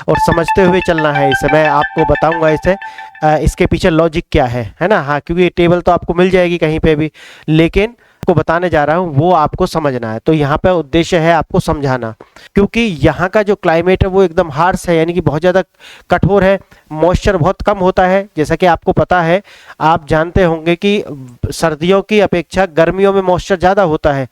और समझते हुए चलना है। इसे मैं आपको बताऊंगा इसे इसके पीछे लॉजिक क्या है ना। हाँ, क्योंकि टेबल तो आपको मिल जाएगी कहीं पे भी, लेकिन आपको बताने जा रहा हूँ वो आपको समझना है। तो यहाँ पे उद्देश्य है आपको समझाना, क्योंकि यहाँ का जो क्लाइमेट है वो एकदम हार्श है, यानी कि बहुत ज़्यादा कठोर है। मॉइस्चर बहुत कम होता है, जैसा कि आपको पता है, आप जानते होंगे कि सर्दियों की अपेक्षा गर्मियों में मॉइस्चर ज़्यादा होता है।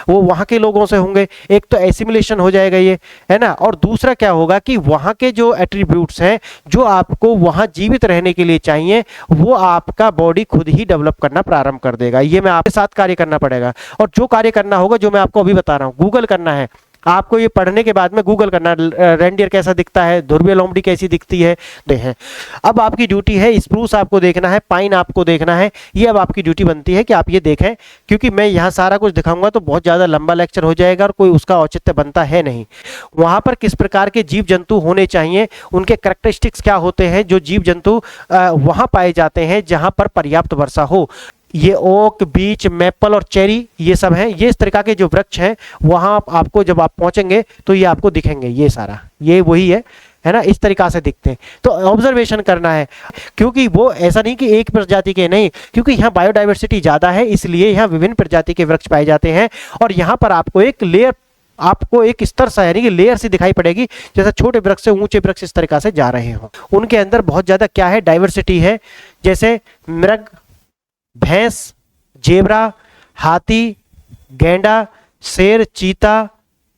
वो वहाँ के लोगों से होंगे, एक तो एसिमिलेशन हो जाएगा ये, है ना। और दूसरा क्या होगा कि वहाँ के जो एट्रीब्यूट्स हैं जो आपको वहाँ जीवित रहने के लिए चाहिए, वो आपका बॉडी खुद ही डेवलप करना प्रारंभ कर देगा। ये मैं आपके साथ कार्य करना पड़ेगा, और जो कार्य करना होगा जो मैं आपको अभी बता रहा हूँ, गूगल करना है आपको। ये पढ़ने के बाद में गूगल करना, रेंडियर कैसा दिखता है, ध्रुवीय लोमड़ी कैसी दिखती है, देखें। अब आपकी ड्यूटी है स्प्रूस आपको देखना है, पाइन आपको देखना है। ये अब आपकी ड्यूटी बनती है कि आप ये देखें, क्योंकि मैं यहाँ सारा कुछ दिखाऊंगा तो बहुत ज़्यादा लंबा लेक्चर हो जाएगा और कोई उसका औचित्य बनता है नहीं। वहाँ पर किस प्रकार के जीव जंतु होने चाहिए, उनके कैरेक्टरिस्टिक्स क्या होते हैं जो जीव जंतु वहाँ पाए जाते हैं जहाँ पर पर्याप्त वर्षा हो। ये ओक, बीच, मैपल और चेरी, ये सब हैं। ये इस तरह के जो वृक्ष हैं वहाँ आपको जब आप पहुंचेंगे तो ये आपको दिखेंगे। ये सारा ये वही है ना, इस तरीका से दिखते हैं। तो ऑब्जर्वेशन करना है, क्योंकि वो ऐसा नहीं कि एक प्रजाति के, नहीं, क्योंकि यहाँ बायोडाइवर्सिटी ज़्यादा है, इसलिए यहाँ विभिन्न प्रजाति के वृक्ष पाए जाते हैं। और यहाँ पर आपको एक लेयर, आपको एक स्तर सा, यानी कि लेयर सी दिखाई पड़ेगी, जैसे छोटे वृक्ष से ऊंचे वृक्ष इस तरीका से जा रहे हों। उनके अंदर बहुत ज़्यादा क्या है, डाइवर्सिटी है। जैसे मृग, भैंस, जेबरा, हाथी, गेंडा, शेर, चीता,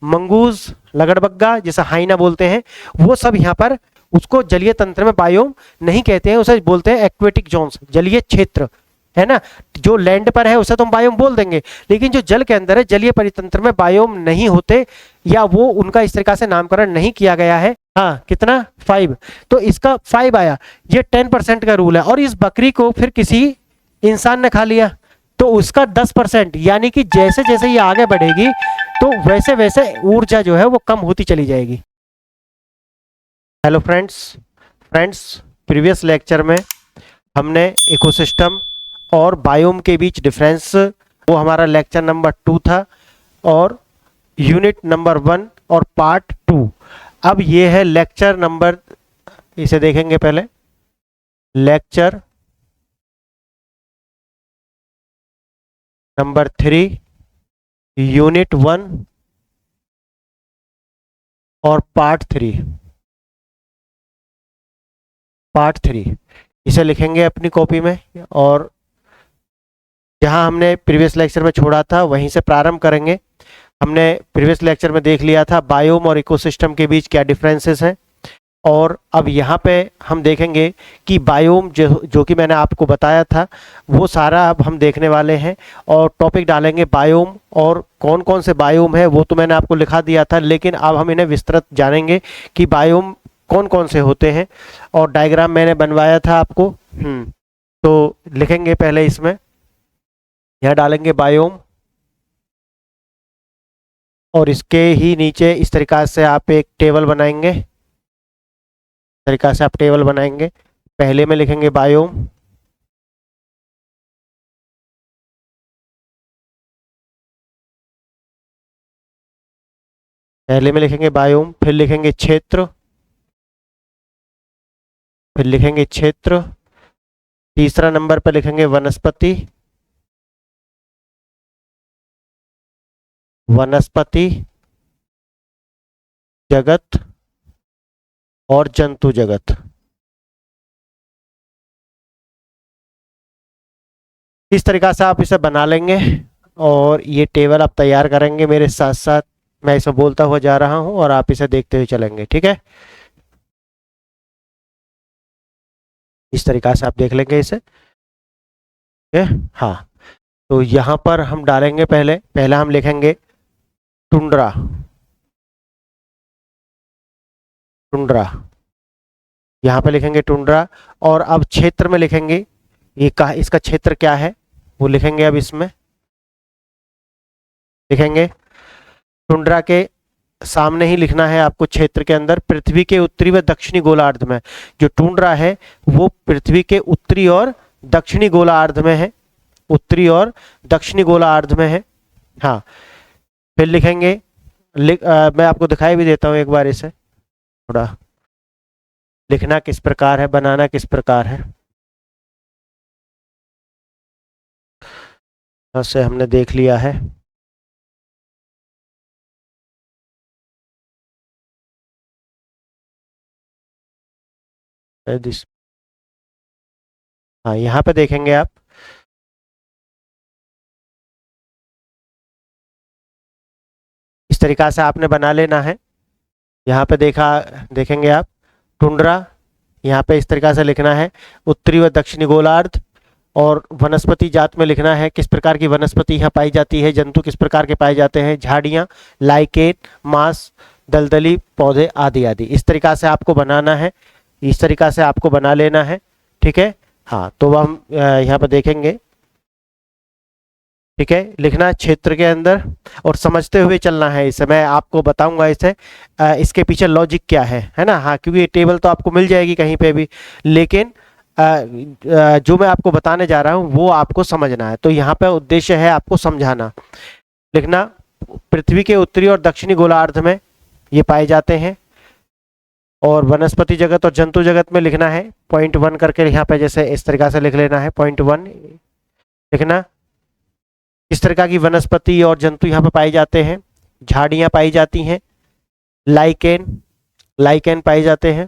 मंगूज, लगड़बग्गा, जैसा हाइना बोलते हैं, वो सब यहाँ पर, उसको जलीय तंत्र में बायोम नहीं कहते हैं, उसे बोलते हैं एक्वेटिक जोन्स, जलीय क्षेत्र, है ना। जो लैंड पर है उसे तो हम बायोम बोल देंगे, लेकिन जो जल के अंदर है, जलीय परितंत्र में बायोम नहीं होते, या वो उनका इस तरीका से नामकरण नहीं किया गया है। हाँ, कितना 5, तो इसका 5 आया। ये 10% का रूल है। और इस बकरी को फिर किसी इंसान ने खा लिया तो उसका 10%, यानी कि जैसे जैसे ये आगे बढ़ेगी तो वैसे वैसे ऊर्जा जो है वो कम होती चली जाएगी। हेलो फ्रेंड्स, प्रीवियस लेक्चर में हमने इकोसिस्टम और बायोम के बीच डिफरेंस, वो हमारा लेक्चर नंबर 2 था, और यूनिट नंबर 1 और पार्ट 2। अब ये है लेक्चर नंबर, इसे देखेंगे पहले, लेक्चर नंबर 3, यूनिट 1 और पार्ट 3। इसे लिखेंगे अपनी कॉपी में, और जहां हमने प्रीवियस लेक्चर में छोड़ा था वहीं से प्रारंभ करेंगे। हमने प्रीवियस लेक्चर में देख लिया था बायोम और इकोसिस्टम के बीच क्या डिफरेंसेस हैं, और अब यहाँ पे हम देखेंगे कि बायोम जो कि मैंने आपको बताया था वो सारा अब हम देखने वाले हैं, और टॉपिक डालेंगे बायोम, और कौन कौन से बायोम है वो तो मैंने आपको लिखा दिया था, लेकिन अब हम इन्हें विस्तृत जानेंगे कि बायोम कौन कौन से होते हैं, और डायग्राम मैंने बनवाया था आपको। तो लिखेंगे पहले इसमें, यहाँ डालेंगे बायोम, और इसके ही नीचे इस तरीका से आप एक टेबल बनाएंगे, तरीका से आप टेबल बनाएंगे। पहले में लिखेंगे बायोम, पहले में लिखेंगे बायोम, फिर लिखेंगे क्षेत्र, फिर लिखेंगे क्षेत्र, तीसरा नंबर पर लिखेंगे वनस्पति, वनस्पति जगत और जंतु जगत। इस तरीका से आप इसे बना लेंगे, और ये टेबल आप तैयार करेंगे मेरे साथ साथ। मैं इसे बोलता हुआ जा रहा हूं और आप इसे देखते हुए चलेंगे, ठीक है। इस तरीका से आप देख लेंगे इसे, ठीक है। हाँ, तो यहाँ पर हम डालेंगे, पहले हम लिखेंगे टुंड्रा, यहाँ पे लिखेंगे टुंड्रा। और अब क्षेत्र में लिखेंगे, ये का इसका क्षेत्र क्या है वो लिखेंगे। अब इसमें लिखेंगे टुंड्रा के सामने ही लिखना है आपको, क्षेत्र के अंदर पृथ्वी के उत्तरी व दक्षिणी गोलार्ध में। जो टुंड्रा है वो पृथ्वी के उत्तरी और दक्षिणी गोलार्ध में है, उत्तरी और दक्षिणी गोलार्ध में है। हाँ, फिर लिखेंगे, मैं आपको दिखाई भी देता हूँ एक बार इसे थोड़ा। लिखना किस प्रकार है, बनाना किस प्रकार है, से हमने देख लिया है। दिस, हाँ यहाँ पे देखेंगे आप, इस तरीका से आपने बना लेना है। यहाँ पे देखेंगे आप टुंड्रा, यहाँ पे इस तरीका से लिखना है उत्तरी व दक्षिणी गोलार्ध, और वनस्पति जात में लिखना है किस प्रकार की वनस्पति यहाँ पाई जाती है, जंतु किस प्रकार के पाए जाते हैं, झाड़ियाँ, लाइकेन, मांस, दलदली पौधे आदि आदि। इस तरीका से आपको बनाना है, इस तरीका से आपको बना लेना है, ठीक है। हाँ तो हम यहाँ पर देखेंगे, ठीक है, लिखना क्षेत्र के अंदर और समझते हुए चलना है। इसे मैं आपको बताऊंगा इसे इसके पीछे लॉजिक क्या है ना। हाँ क्योंकि ये टेबल तो आपको मिल जाएगी कहीं पे भी, लेकिन जो मैं आपको बताने जा रहा हूँ वो आपको समझना है। तो यहाँ पे उद्देश्य है आपको समझाना। लिखना पृथ्वी के उत्तरी और दक्षिणी गोलार्ध में ये पाए जाते हैं, और वनस्पति जगत और जंतु जगत में लिखना है .1 करके, यहाँ पे जैसे इस तरीका से लिख लेना है .1 लिखना। इस तरह की वनस्पति और जंतु यहाँ पे पाए जाते हैं, झाड़ियाँ पाई जाती हैं, लाइकेन पाए जाते हैं,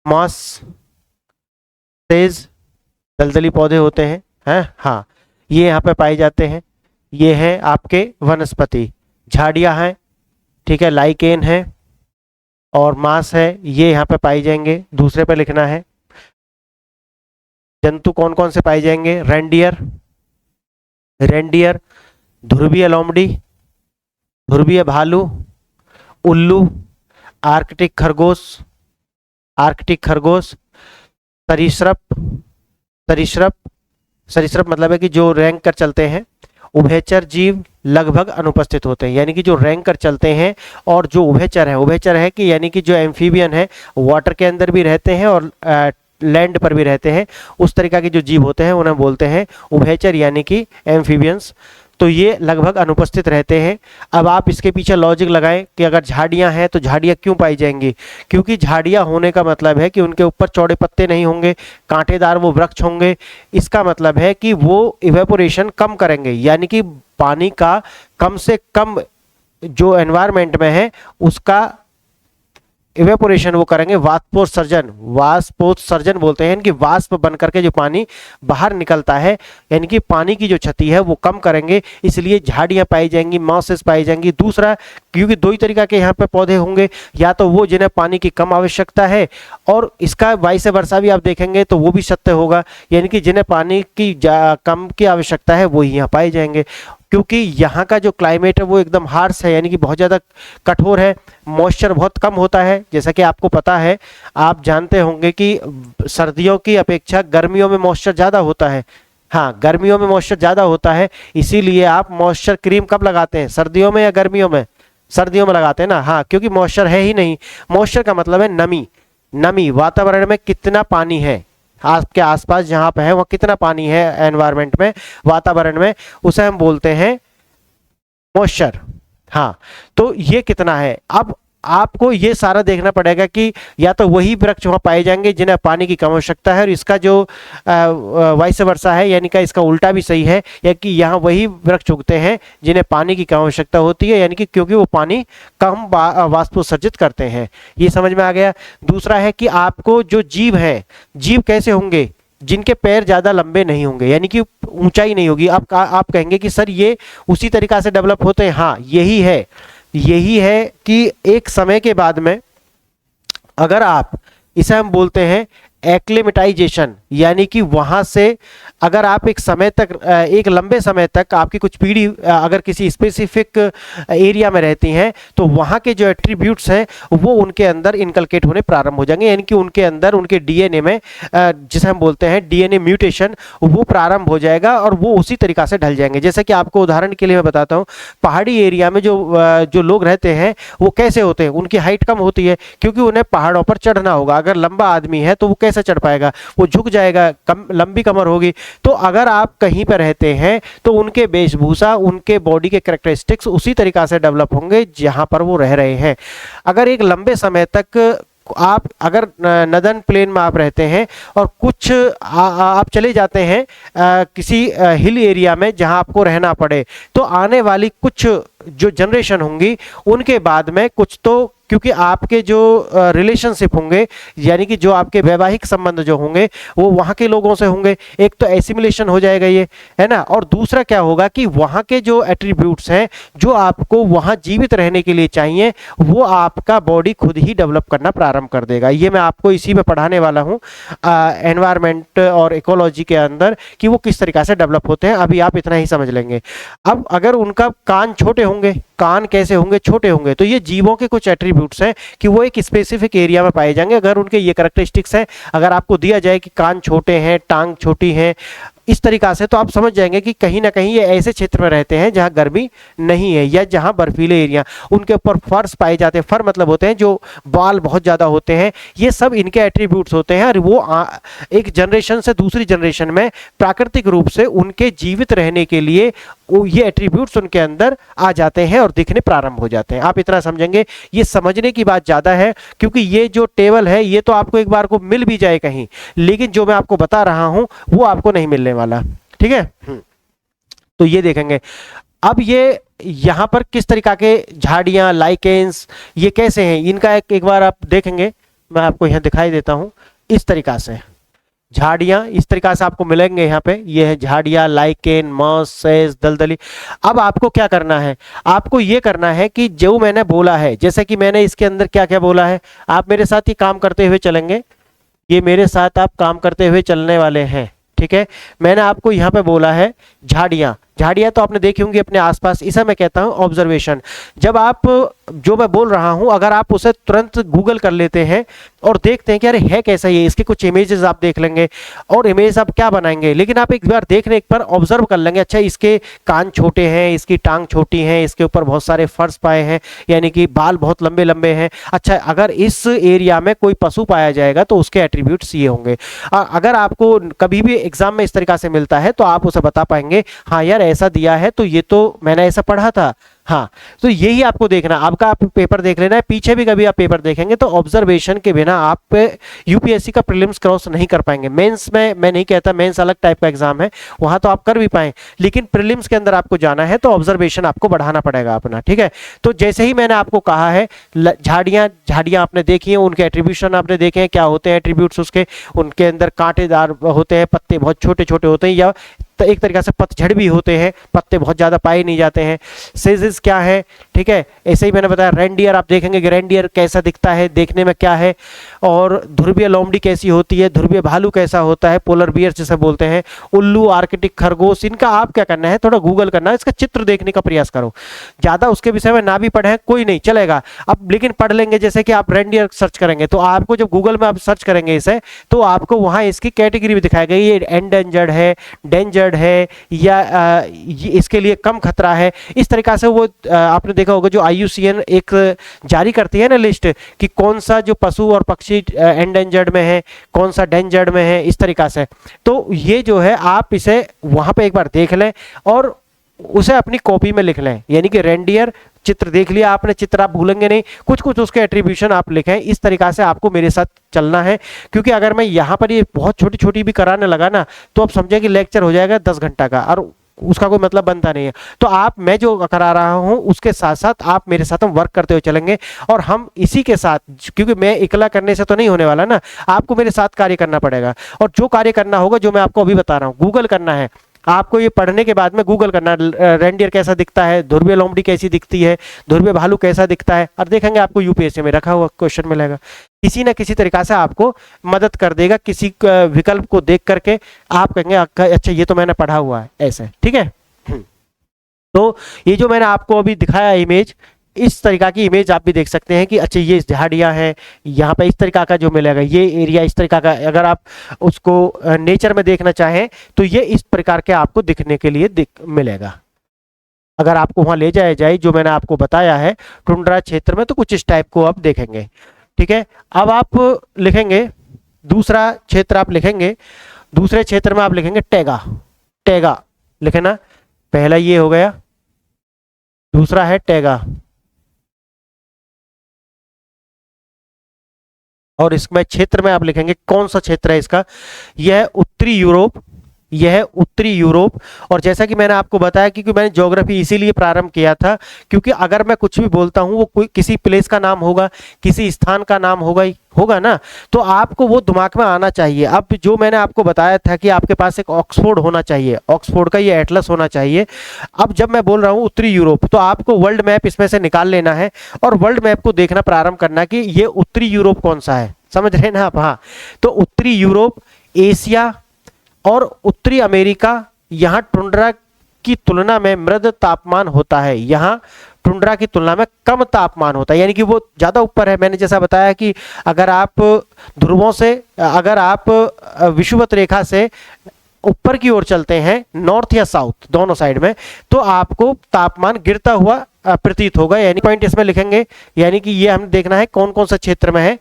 मॉस, सेज, दलदली पौधे होते हैं हाँ ये यहाँ पे पाए जाते हैं। ये है आपके वनस्पति, झाड़ियाँ हैं, ठीक है, लाइकेन है और मांस है, ये यहाँ पे पाई जाएंगे। दूसरे पे लिखना है जंतु कौन कौन से पाए जाएंगे, रेंडियर, ध्रुवीय लोमड़ी, ध्रुवीय भालू, उल्लू, आर्कटिक खरगोश, सरीसृप मतलब है कि जो रैंक कर चलते हैं। उभयचर जीव लगभग अनुपस्थित होते हैं, यानी कि जो रैंक कर चलते हैं, और जो उभयचर है कि यानी कि जो एम्फीबियन है, वाटर के अंदर भी रहते हैं और लैंड पर भी रहते हैं, उस तरीका के जो जीव होते हैं उन्हें बोलते हैं उभयचर यानी कि एम्फीबियंस। तो ये लगभग अनुपस्थित रहते हैं। अब आप इसके पीछे लॉजिक लगाएं कि अगर झाड़ियां हैं तो झाड़ियां क्यों पाई जाएंगी, क्योंकि झाड़ियां होने का मतलब है कि उनके ऊपर चौड़े पत्ते नहीं होंगे, कांटेदार वो वृक्ष होंगे। इसका मतलब है कि वो इवेपोरेशन कम करेंगे, यानी कि पानी का कम से कम जो एनवायरमेंट में है उसका इवेपोरेशन वो करेंगे, वाष्पोत्सर्जन बोलते हैं, इनकी वाष्प बन करके जो पानी बाहर निकलता है, यानी कि पानी की जो क्षति है वो कम करेंगे। इसलिए झाड़ियां पाई जाएंगी, मॉसेस पाई जाएंगी। दूसरा, क्योंकि दो ही तरीका के यहाँ पे पौधे होंगे, या तो वो जिन्हें पानी की कम आवश्यकता है, और इसका वाइस वर्सा भी आप देखेंगे तो वो भी सत्य होगा, यानी कि जिन्हें पानी की कम की आवश्यकता है वो ही यहाँ पाए जाएंगे। क्योंकि यहाँ का जो क्लाइमेट है वो एकदम हार्श है, यानी कि बहुत ज़्यादा कठोर है, मॉइस्चर बहुत कम होता है। जैसा कि आपको पता है, आप जानते होंगे कि सर्दियों की अपेक्षा गर्मियों में मॉइस्चर ज़्यादा होता है। हाँ, गर्मियों में मॉइस्चर ज़्यादा होता है, इसीलिए आप मॉइस्चर क्रीम कब लगाते हैं, सर्दियों में या गर्मियों में? सर्दियों में लगाते हैं ना। हाँ, क्योंकि मॉइस्चर है ही नहीं। मॉइस्चर का मतलब है नमी, वातावरण में कितना पानी है, आपके आसपास जहां पे है वह कितना पानी है एनवायरनमेंट में, वातावरण में, उसे हम बोलते हैं मॉइस्चर। हाँ, तो ये कितना है। अब आपको ये सारा देखना पड़ेगा कि या तो वही वृक्ष वहां पाए जाएंगे जिन्हें पानी की कम आवश्यकता है, और इसका जो वाइस वर्सा है, यानी कि इसका उल्टा भी सही है, या कि यहाँ वही वृक्ष उगते हैं जिन्हें पानी की कम आवश्यकता होती है, यानी कि क्योंकि वो पानी कम वाष्पोत्सर्जित करते हैं। ये समझ में आ गया। दूसरा है कि आपको जो जीव है, जीव कैसे होंगे, जिनके पैर ज़्यादा लंबे नहीं होंगे, यानी कि ऊंचाई नहीं होगी। आप कहेंगे कि सर ये उसी तरीका से डेवलप होते हैं। हाँ, यही है कि एक समय के बाद में अगर आप, इसे हम बोलते हैं एक्लेमेटाइजेशन, यानी कि वहां से अगर आप एक समय तक, एक लंबे समय तक आपकी कुछ पीढ़ी अगर किसी स्पेसिफिक एरिया में रहती हैं, तो वहां के जो एट्रीब्यूट्स हैं वो उनके अंदर इनकलकेट होने प्रारंभ हो जाएंगे, यानी कि उनके अंदर, उनके डीएनए में, जिसे हम बोलते हैं डीएनए म्यूटेशन, वो प्रारंभ हो जाएगा और वो उसी तरीका से ढल जाएंगे। जैसे कि आपको उदाहरण के लिए मैं बताता हूँ, पहाड़ी एरिया में जो लोग रहते हैं वो कैसे होते हैं, उनकी हाइट कम होती है, क्योंकि उन्हें पहाड़ों पर चढ़ना होगा। अगर लंबा आदमी है तो वो कैसे चढ़ पाएगा, वो झुक जाएगा, लंबी कमर होगी। तो अगर आप कहीं पर रहते हैं तो उनके वेशभूषा, उनके बॉडी के कैरेक्टरिस्टिक्स उसी तरीका से डेवलप होंगे जहां पर वो रह रहे हैं। अगर एक लंबे समय तक आप अगर नदन प्लेन में आप रहते हैं और कुछ आप चले जाते हैं किसी हिल एरिया में जहां आपको रहना पड़े, तो आने वाली कुछ जो जनरेशन होंगी उनके बाद में कुछ तो, क्योंकि आपके जो रिलेशनशिप होंगे, यानी कि जो आपके वैवाहिक संबंध जो होंगे वो वहाँ के लोगों से होंगे, एक तो एसिमिलेशन हो जाएगा ये, है ना। और दूसरा क्या होगा कि वहाँ के जो एट्रीब्यूट्स हैं जो आपको वहाँ जीवित रहने के लिए चाहिए, वो आपका बॉडी खुद ही डेवलप करना प्रारंभ कर देगा। ये मैं आपको इसी में पढ़ाने वाला हूँ एनवायरमेंट और इकोलॉजी के अंदर, कि वो किस तरीके से डेवलप होते हैं। अभी आप इतना ही समझ लेंगे। अब अगर उनका कान छोटे होंगे, कान कैसे होंगे, छोटे होंगे, तो ये जीवों के कुछ एट्रीब्यूट्स हैं कि वो एक स्पेसिफिक एरिया में पाए जाएंगे। अगर उनके ये कैरेक्टरिस्टिक्स हैं, अगर आपको दिया जाए कि कान छोटे हैं, टांग छोटी है, इस तरीका से, तो आप समझ जाएंगे कि कहीं ना कहीं ये ऐसे क्षेत्र में रहते हैं जहां गर्मी नहीं है या जहां बर्फीले एरिया, उनके ऊपर फर्स पाए जाते हैं। फर मतलब होते हैं जो बाल बहुत ज़्यादा होते हैं, ये सब इनके एट्रीब्यूट्स होते हैं। और वो एक जनरेशन से दूसरी जनरेशन में प्राकृतिक रूप से उनके जीवित रहने के लिए ये एट्रीब्यूट्स उनके अंदर आ जाते हैं और दिखने प्रारंभ हो जाते हैं। आप इतना समझेंगे, ये समझने की बात ज़्यादा है, क्योंकि ये जो टेबल है ये तो आपको एक बार को मिल भी जाए कहीं, लेकिन जो मैं आपको बता रहा हूं वो आपको नहीं मिलने वाला। ठीक है। तो ये देखेंगे अब ये यहां पर किस तरीका के झाड़ियां, लाइकेंस, ये कैसे हैं, इनका एक बार आप देखेंगे। मैं आपको यहां दिखाई देता हूं। इस तरीका से झाड़ियां इस तरीका से आपको मिलेंगे यहाँ पे। ये है झाड़ियां, लाइकेन, मॉस, सेज, दलदली। अब आपको क्या करना है, आपको ये करना है कि जो मैंने बोला है, जैसे कि मैंने इसके अंदर क्या क्या बोला है, आप मेरे साथ ये काम करते हुए चलेंगे। ये मेरे साथ आप काम करते हुए चलने वाले हैं। ठीक है। मैंने आपको यहाँ पे बोला है झाड़ियां। झाड़ियां तो आपने देखी होंगी अपने आसपास, इसे मैं कहता हूं ऑब्जर्वेशन। जब आप जो मैं बोल रहा हूं अगर आप उसे तुरंत गूगल कर लेते हैं और देखते हैं कि अरे है कैसा ये, इसके कुछ इमेजेस आप देख लेंगे और इमेज आप क्या बनाएंगे, लेकिन आप एक बार देखने, एक बार ऑब्जर्व कर लेंगे, अच्छा इसके कान छोटे हैं, इसकी टांग छोटी है, इसके ऊपर बहुत सारे फर्स पाए हैं, यानी कि बाल बहुत लंबे लंबे हैं। अच्छा, अगर इस एरिया में कोई पशु पाया जाएगा तो उसके एट्रीब्यूट्स ये होंगे। अगर आपको कभी भी एग्जाम में इस तरीका से मिलता है तो आप उसे बता पाएंगे, हाँ यार ऐसा दिया है तो ये तो मैंने ऐसा पढ़ा था। हाँ, तो यही आपको देखना। आपका आप पेपर देख लेना है, पीछे भी कभी आप पेपर देखेंगे तो ऑब्जर्वेशन के बिना आप यूपीएससी का प्रीलिम्स क्रॉस नहीं कर पाएंगे। मेंस में मैं नहीं कहता, मेंस अलग टाइप का एग्जाम है, वहां तो आप कर भी पाए, लेकिन प्रीलिम्स के अंदर आपको जाना है तो ऑब्जर्वेशन आपको बढ़ाना पड़ेगा अपना। ठीक है। तो जैसे ही मैंने आपको कहा है, झाड़ियां झाड़ियां आपने देखी है, उनके एट्रीब्यूशन आपने देखे हैं, क्या होते हैं एट्रीब्यूट्स उसके, उनके अंदर कांटेदार होते हैं, पत्ते बहुत छोटे छोटे होते हैं, या तो एक तरीका से पतझड़ भी होते हैं, पत्ते बहुत ज़्यादा पाए नहीं जाते हैं। सेजेस क्या है, ठीक है। ऐसे ही मैंने बताया रेंडियर, आप देखेंगे कि रेंडियर कैसा दिखता है, देखने में क्या है। और ध्रुवीय लोमड़ी कैसी होती है, ध्रुवीय भालू कैसा होता है, पोलर बियर जिसे बोलते हैं, उल्लू, आर्कटिक खरगोश, इनका आप क्या करना है, थोड़ा गूगल करना है, इसका चित्र देखने का प्रयास करो। ज़्यादा उसके विषय में ना भी पढ़े कोई नहीं चलेगा, अब लेकिन पढ़ लेंगे। जैसे कि आप रेंडियर सर्च करेंगे तो आपको जब गूगल में आप सर्च करेंगे इसे, तो आपको वहाँ इसकी कैटेगरी भी दिखाई गई, ये एंडेंजर्ड है, डेंजर्ड है, या इसके लिए कम खतरा है। इस तरीका से वो आपने देखा होगा जो IUCN एक जारी करती है ना लिस्ट, कि कौन सा जो पशु और पक्षी एंडेंजर्ड में है, कौन सा डेंजर्ड में है, इस तरीका से। तो ये जो है आप इसे वहां पे एक बार देख लें और उसे अपनी कॉपी में लिख लें। यानी कि रेंडियर चित्र देख लिया आपने, चित्र आप भूलेंगे नहीं, कुछ कुछ उसके एट्रीब्यूशन आप लिखें। इस तरीका से आपको मेरे साथ चलना है, क्योंकि अगर मैं यहाँ पर ये बहुत छोटी छोटी भी कराने लगा ना तो आप समझें कि लेक्चर हो जाएगा 10 घंटा का, और उसका कोई मतलब बनता नहीं है। तो आप, मैं जो करा रहा हूं उसके साथ साथ आप मेरे साथ वर्क करते हुए चलेंगे, और हम इसी के साथ, क्योंकि मैं इकला करने से तो नहीं होने वाला ना, आपको मेरे साथ कार्य करना पड़ेगा। और जो कार्य करना होगा, जो मैं आपको अभी बता रहा हूँ, गूगल करना है आपको। ये पढ़ने के बाद में गूगल करना, रेंडियर कैसा दिखता है, ध्रुवीय लोमड़ी कैसी दिखती है, ध्रुवीय भालू कैसा दिखता है, और देखेंगे आपको यूपीएससी में रखा हुआ क्वेश्चन मिलेगा। किसी ना किसी तरीका से आपको मदद कर देगा, किसी विकल्प को देख करके आप कहेंगे अच्छा ये तो मैंने पढ़ा हुआ है, ऐसे। ठीक है। तो ये जो मैंने आपको अभी दिखाया इमेज, इस तरीका की इमेज आप भी देख सकते हैं कि अच्छा ये झाड़ियां हैं, यहाँ पे इस तरीका का जो मिलेगा, ये एरिया इस तरीका का। अगर आप उसको नेचर में देखना चाहें तो ये इस प्रकार के आपको दिखने के लिए मिलेगा। अगर आपको वहां ले जाया जाए जो मैंने आपको बताया है टुंड्रा क्षेत्र में, तो कुछ इस टाइप को आप देखेंगे। ठीक है। अब आप लिखेंगे दूसरा क्षेत्र, आप लिखेंगे दूसरे क्षेत्र में आप लिखेंगे टैगा। टैगा लिखे ना, पहला ये हो गया, दूसरा है टैगा। और इसमें क्षेत्र में आप लिखेंगे कौन सा क्षेत्र है इसका, यह उत्तरी यूरोप, यह उत्तरी यूरोप। और जैसा कि मैंने आपको बताया कि मैंने ज्योग्राफी इसीलिए प्रारंभ किया था क्योंकि अगर मैं कुछ भी बोलता हूं वो कोई किसी प्लेस का नाम होगा, किसी स्थान का नाम होगा ना, तो आपको वो दिमाग में आना चाहिए। अब जो मैंने आपको बताया था कि आपके पास एक ऑक्सफोर्ड होना चाहिए, ऑक्सफोर्ड का ये एटलस होना चाहिए। अब जब मैं बोल रहा हूँ उत्तरी यूरोप, तो आपको वर्ल्ड मैप इसमें से निकाल लेना है और वर्ल्ड मैप को देखना प्रारंभ करना कि ये उत्तरी यूरोप कौन सा है, समझ रहे हैं ना आप। हाँ, तो उत्तरी यूरोप, एशिया और उत्तरी अमेरिका, यहाँ टुंड्रा की तुलना में मृद तापमान होता है, यहाँ टुंड्रा की तुलना में कम तापमान होता है, यानी कि वो ज़्यादा ऊपर है। मैंने जैसा बताया कि अगर आप ध्रुवों से, अगर आप विषुवत रेखा से ऊपर की ओर चलते हैं, नॉर्थ या साउथ दोनों साइड में, तो आपको तापमान गिरता हुआ प्रतीत होगा। यानी पॉइंट इसमें लिखेंगे, यानी कि ये हमें देखना है कौन कौन सा क्षेत्र में है।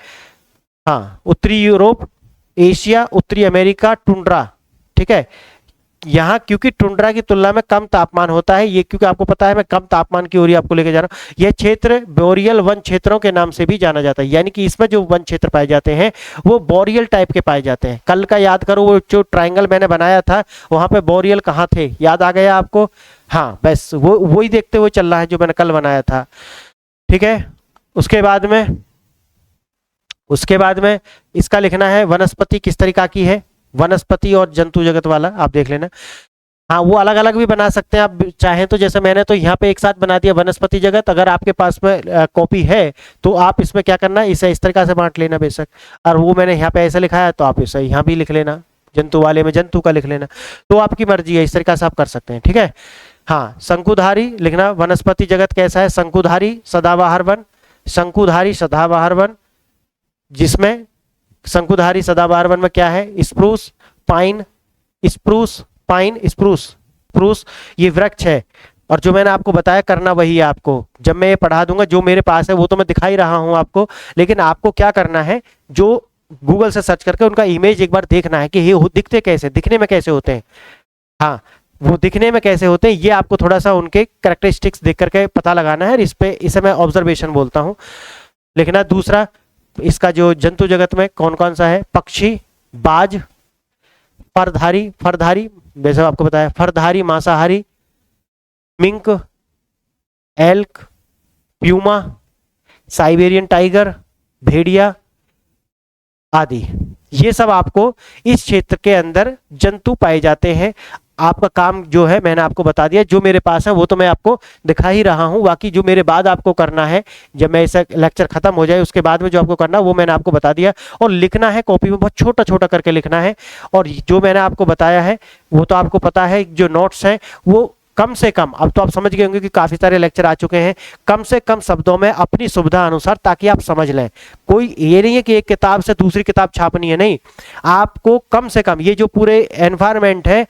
हाँ, उत्तरी यूरोप, एशिया, उत्तरी अमेरिका, टुंड्रा, ठीक है। यहाँ क्योंकि टुंड्रा की तुलना में कम तापमान होता है, ये क्योंकि आपको पता है मैं कम तापमान की ओर ही आपको लेके जा रहा हूँ। यह क्षेत्र बोरियल वन क्षेत्रों के नाम से भी जाना जाता है, यानी कि इसमें जो वन क्षेत्र पाए जाते हैं वो बोरियल टाइप के पाए जाते हैं। कल का याद करो, वो जो ट्राइंगल मैंने बनाया था वहां पे बोरियल कहाँ थे, याद आ गया आपको। हाँ, बस वो वही देखते हुए चल रहा है जो मैंने कल बनाया था, ठीक है। उसके बाद में इसका लिखना है वनस्पति किस तरीका की है, वनस्पति और जंतु जगत वाला आप देख लेना। हाँ, वो अलग अलग भी बना सकते हैं आप चाहें तो, जैसे मैंने तो यहाँ पे एक साथ बना दिया वनस्पति जगत। अगर आपके पास में कॉपी है तो आप इसमें क्या करना, इसे इस तरीका से बांट लेना बेशक, और वो मैंने यहाँ पे ऐसे लिखा है तो आप इसे यहाँ भी लिख लेना, जंतु वाले में जंतु का लिख लेना, तो आपकी मर्जी है, इस तरीका से आप कर सकते हैं, ठीक है। हाँ, शंकुधारी लिखना, वनस्पति जगत कैसा है, शंकुधारी सदाबहार वन, शंकुधारी सदाबहार वन, जिसमें शंकुधारी सदाबहार वन में क्या है, spruce, pine, spruce, pine, spruce, spruce ये वृक्ष है। और जो मैंने आपको बताया करना वही है आपको, जब मैं ये पढ़ा दूंगा जो मेरे पास है वो तो मैं दिखा ही रहा हूं आपको, लेकिन आपको क्या करना है, जो गूगल से सर्च करके उनका इमेज एक बार देखना है कि ये दिखते कैसे, दिखने में कैसे होते हैं। हाँ, वो दिखने में कैसे होते हैं ये आपको थोड़ा सा उनके कैरेक्टरिस्टिक्स देख करके पता लगाना है। इसे मैं ऑब्जर्वेशन बोलता हूँ लिखना। दूसरा, इसका जो जंतु जगत में कौन कौन सा है, पक्षी, बाज, फरधारी, फरधारी वैसे आपको बताया, फरधारी मांसाहारी, mink, elk, puma, Siberian tiger, भेड़िया आदि, ये सब आपको इस क्षेत्र के अंदर जंतु पाए जाते हैं। आपका काम जो है मैंने आपको बता दिया, जो मेरे पास है वो तो मैं आपको दिखा ही रहा हूं, बाकी जो मेरे बाद आपको करना है, जब मैं इस लेक्चर खत्म हो जाए उसके बाद में जो आपको करना है वो मैंने आपको बता दिया। और लिखना है कॉपी में, बहुत छोटा छोटा करके लिखना है। और जो मैंने आपको बताया है वो तो आपको पता है, जो नोट्स हैं वो कम से कम, अब तो आप समझ गए होंगे कि काफी सारे लेक्चर आ चुके हैं, कम से कम शब्दों में अपनी सुविधा अनुसार, ताकि आप समझ लें। कोई ये नहीं है कि एक किताब से दूसरी किताब छापनी है, नहीं, आपको कम से कम ये जो पूरे एनवायरनमेंट है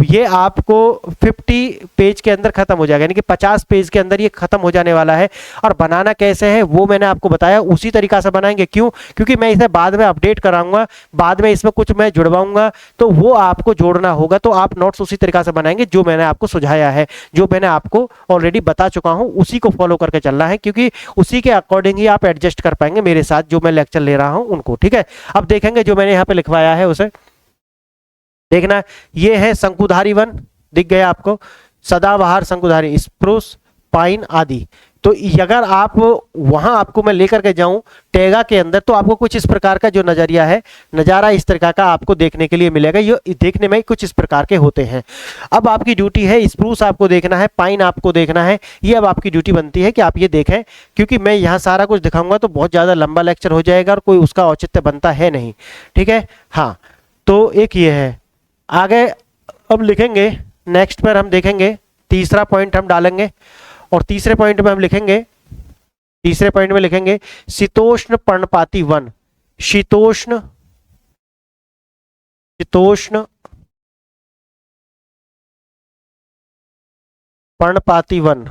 ये आपको 50 पेज के अंदर खत्म हो जाएगा, यानी कि 50 पेज के अंदर ये खत्म हो जाने वाला है। और बनाना कैसे है वो मैंने आपको बताया, उसी तरीका से बनाएंगे। क्यों? क्योंकि मैं इसे बाद में अपडेट कराऊंगा, बाद में इसमें कुछ मैं जुड़वाऊंगा, तो वो आपको जोड़ना होगा। तो आप नोट्स उसी तरीका से बनाएंगे जो मैंने आपको सुझाया है, जो मैंने आपको ऑलरेडी बता चुका हूं, उसी को फॉलो करके चलना है, क्योंकि उसी के अकॉर्डिंग ही आप एडजस्ट कर पाएंगे मेरे साथ जो मैं लेक्चर ले रहा हूं उनको, ठीक है। अब देखेंगे जो मैंने यहां पे लिखवाया है उसे देखना। ये है शंकुधारी वन, दिख गया आपको, सदाबहार शंकुधारी, स्प्रूस, पाइन आदि। तो अगर आप वहां आपको मैं लेकर के जाऊं टेगा के अंदर, तो आपको कुछ इस प्रकार का जो नजरिया है, नजारा इस तरह का आपको देखने के लिए मिलेगा। ये देखने में कुछ इस प्रकार के होते हैं। अब आपकी ड्यूटी है, स्प्रूस आपको देखना है, पाइन आपको देखना है। ये अब आपकी ड्यूटी बनती है कि आप ये देखें, क्योंकि मैं यहाँ सारा कुछ दिखाऊंगा तो बहुत ज्यादा लंबा लेक्चर हो जाएगा और कोई उसका औचित्य बनता है नहीं, ठीक है। हाँ, तो एक ये है। आगे अब लिखेंगे, नेक्स्ट पर हम देखेंगे, तीसरा पॉइंट हम डालेंगे, और तीसरे पॉइंट में हम लिखेंगे, तीसरे पॉइंट में लिखेंगे शीतोष्ण पर्णपाती वन, शीतोष्ण, शीतोष्ण पर्णपाती वन,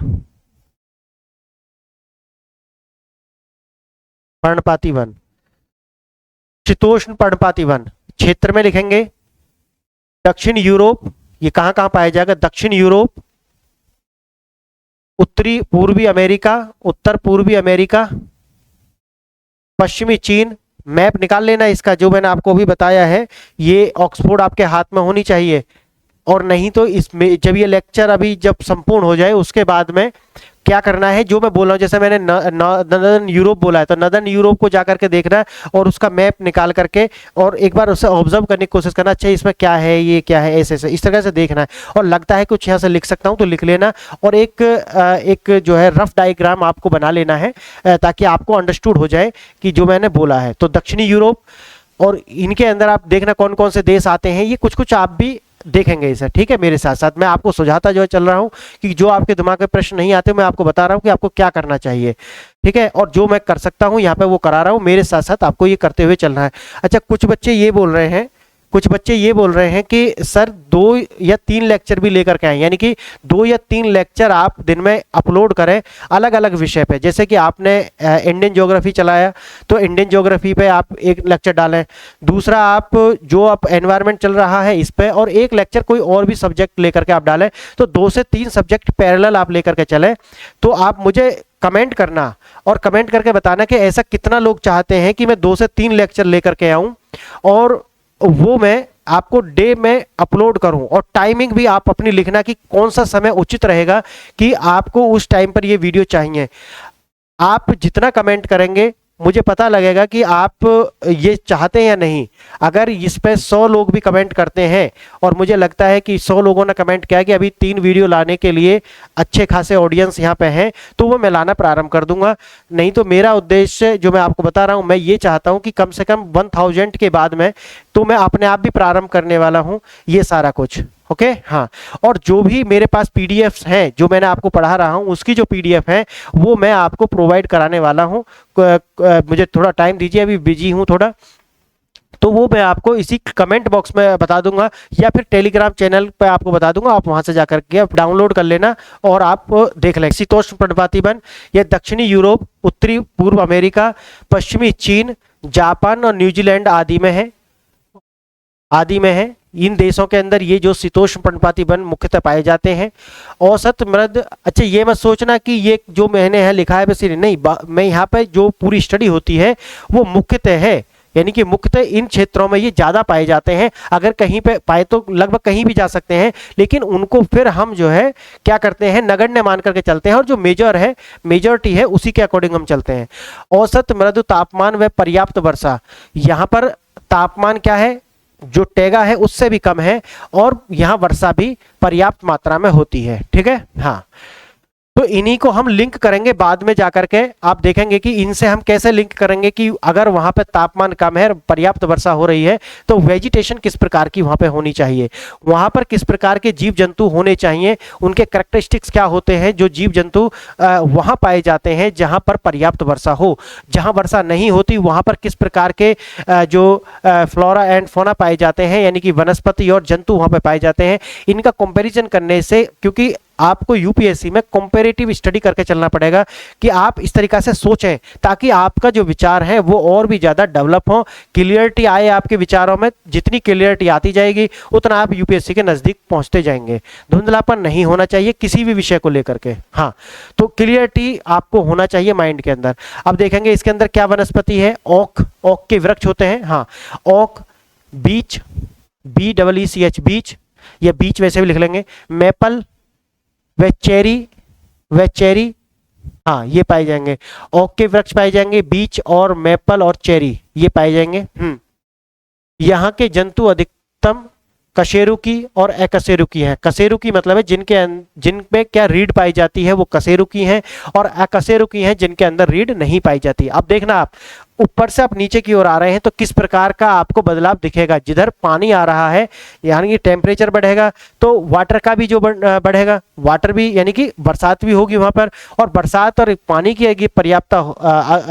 पर्णपाती वन, शीतोष्ण पर्णपाती वन। क्षेत्र में लिखेंगे दक्षिण यूरोप, ये कहां कहां पाया जाएगा, दक्षिण यूरोप, उत्तरी पूर्वी अमेरिका, उत्तर पूर्वी अमेरिका, पश्चिमी चीन, मैप निकाल लेना इसका, जो मैंने आपको अभी बताया है, ये ऑक्सफोर्ड आपके हाथ में होनी चाहिए। और नहीं तो इसमें जब ये लेक्चर अभी जब संपूर्ण हो जाए उसके बाद में क्या करना है, जो मैं बोल रहा हूँ, जैसे मैंने नदर्न यूरोप बोला है, तो नदर्न यूरोप को जाकर के देखना है और उसका मैप निकाल करके और एक बार उसे ऑब्जर्व करने की कोशिश करना, अच्छा इसमें क्या है, ये क्या है, ऐसे ऐसे इस तरह से देखना है। और लगता है कुछ यहाँ से लिख सकता हूँ तो लिख लेना, और एक जो है रफ डायग्राम आपको बना लेना है ताकि आपको अंडरस्टूड हो जाए कि जो मैंने बोला है। तो दक्षिणी यूरोप और इनके अंदर आप देखना कौन कौन से देश आते हैं, ये कुछ कुछ आप भी देखेंगे इसे, ठीक है। मेरे साथ साथ मैं आपको सुझाता जो है चल रहा हूँ कि जो आपके दिमाग में प्रश्न नहीं आते मैं आपको बता रहा हूँ कि आपको क्या करना चाहिए, ठीक है। और जो मैं कर सकता हूँ यहाँ पे वो करा रहा हूँ, मेरे साथ साथ आपको ये करते हुए चलना है। अच्छा, कुछ बच्चे ये बोल रहे हैं कि सर 2 या 3 लेक्चर भी लेकर के आए, यानी कि 2 या 3 लेक्चर आप दिन में अपलोड करें अलग अलग विषय पे। जैसे कि आपने इंडियन ज्योग्राफी चलाया तो इंडियन ज्योग्राफी पे आप एक लेक्चर डालें, दूसरा आप जो आप एनवायरनमेंट चल रहा है इस पे, और एक लेक्चर कोई और भी सब्जेक्ट लेकर के आप डालें। तो 2 से 3 सब्जेक्ट पैरेलल आप लेकर के चलें। तो आप मुझे कमेंट करना और कमेंट करके बताना कि ऐसा कितना लोग चाहते हैं कि मैं 2 से 3 लेक्चर लेकर के आऊं और वो मैं आपको डे में अपलोड करूं। और टाइमिंग भी आप अपनी लिखना कि कौन सा समय उचित रहेगा कि आपको उस टाइम पर ये वीडियो चाहिए। आप जितना कमेंट करेंगे मुझे पता लगेगा कि आप ये चाहते हैं या नहीं। अगर इस पे 100 लोग भी कमेंट करते हैं और मुझे लगता है कि 100 लोगों ने कमेंट किया कि अभी 3 वीडियो लाने के लिए अच्छे खासे ऑडियंस यहाँ पे हैं, तो वो मैं लाना प्रारंभ कर दूंगा। नहीं तो मेरा उद्देश्य जो मैं आपको बता रहा हूँ, मैं ये चाहता हूँ कि कम से कम 1000 के बाद में तो मैं अपने आप भी प्रारंभ करने वाला हूँ ये सारा कुछ, ओके। हाँ, और जो भी मेरे पास पीडीएफ्स हैं जो मैंने आपको पढ़ा रहा हूँ उसकी जो पीडीएफ है वो मैं आपको प्रोवाइड कराने वाला हूँ। मुझे थोड़ा टाइम दीजिए, अभी बिजी हूँ थोड़ा, तो वो मैं आपको इसी कमेंट बॉक्स में बता दूंगा या फिर टेलीग्राम चैनल पे आपको बता दूंगा। आप वहां से जाकर के आप डाउनलोड कर लेना और आप देख लें। शीतोष्ण पर्णपाती वन यह दक्षिणी यूरोप, उत्तरी पूर्व अमेरिका, पश्चिमी चीन, जापान और न्यूजीलैंड आदि में है। इन देशों के अंदर ये जो शीतोष्ण पर्णपाती वन मुख्यतः पाए जाते हैं। औसत मृद, अच्छा ये मत सोचना कि ये जो मैंने है लिखा है बस नहीं, मैं यहाँ पे जो पूरी स्टडी होती है वो मुख्यतः है, यानी कि मुख्यतः इन क्षेत्रों में ये ज्यादा पाए जाते हैं। अगर कहीं पे पाए तो लगभग कहीं भी जा सकते हैं, लेकिन उनको फिर हम जो है क्या करते हैं, नगण्य मान करके चलते हैं और जो मेजर है, मेजॉरिटी है, उसी के अकॉर्डिंग हम चलते हैं। औसत मृदु तापमान व पर्याप्त वर्षा, यहाँ पर तापमान क्या है, जो टेगा है उससे भी कम है और यहाँ वर्षा भी पर्याप्त मात्रा में होती है, ठीक है। हाँ, तो इन्हीं को हम लिंक करेंगे बाद में जाकर के। आप देखेंगे कि इनसे हम कैसे लिंक करेंगे कि अगर वहां पे तापमान कम है, पर्याप्त वर्षा हो रही है, तो वेजिटेशन किस प्रकार की वहां पे होनी चाहिए, वहां पर किस प्रकार के जीव जंतु होने चाहिए, उनके कैरेक्टरिस्टिक्स क्या होते हैं जो जीव जंतु वहां पाए जाते हैं जहां पर पर्याप्त वर्षा हो। जहां वर्षा नहीं होती वहां पर किस प्रकार के जो फ्लोरा एंड फौना पाए जाते हैं, यानी कि वनस्पति और जंतु वहां पर पाए जाते हैं। इनका कंपेरिजन करने से, क्योंकि आपको यूपीएससी में कंपैरेटिव स्टडी करके चलना पड़ेगा कि आप इस तरीका से सोचें ताकि आपका जो विचार है वो और भी ज़्यादा डेवलप हो, क्लियरिटी आए आपके विचारों में। जितनी क्लियरिटी आती जाएगी उतना आप यूपीएससी के नज़दीक पहुंचते जाएंगे। धुंधलापन नहीं होना चाहिए किसी भी विषय को लेकर के। हाँ, तो क्लियरिटी आपको होना चाहिए माइंड के अंदर। अब देखेंगे इसके अंदर क्या वनस्पति है, ओक, ओक के वृक्ष होते हैं। हाँ, ओक, बीच, BEECH बीच, या बीच वैसे भी लिख लेंगे, मेपल व चेरी, हाँ ये पाए जाएंगे। ओक के वृक्ष पाए जाएंगे, बीच और मेपल और चेरी ये पाए जाएंगे। यहाँ के जंतु अधिकतम कशेरुकी और अकशेरुकी हैं। कशेरुकी मतलब है जिनपे क्या रीढ़ पाई जाती है वो कशेरुकी हैं, और अकशेरुकी हैं जिनके अंदर रीढ़ नहीं पाई जाती। अब देखना आप ऊपर से आप नीचे की ओर आ रहे हैं तो किस प्रकार का आपको बदलाव दिखेगा। जिधर पानी आ रहा है यानी कि टेम्परेचर बढ़ेगा तो वाटर का भी जो बढ़ेगा, वाटर भी यानी कि बरसात भी होगी वहां पर। और बरसात और पानी की पर्याप्तता,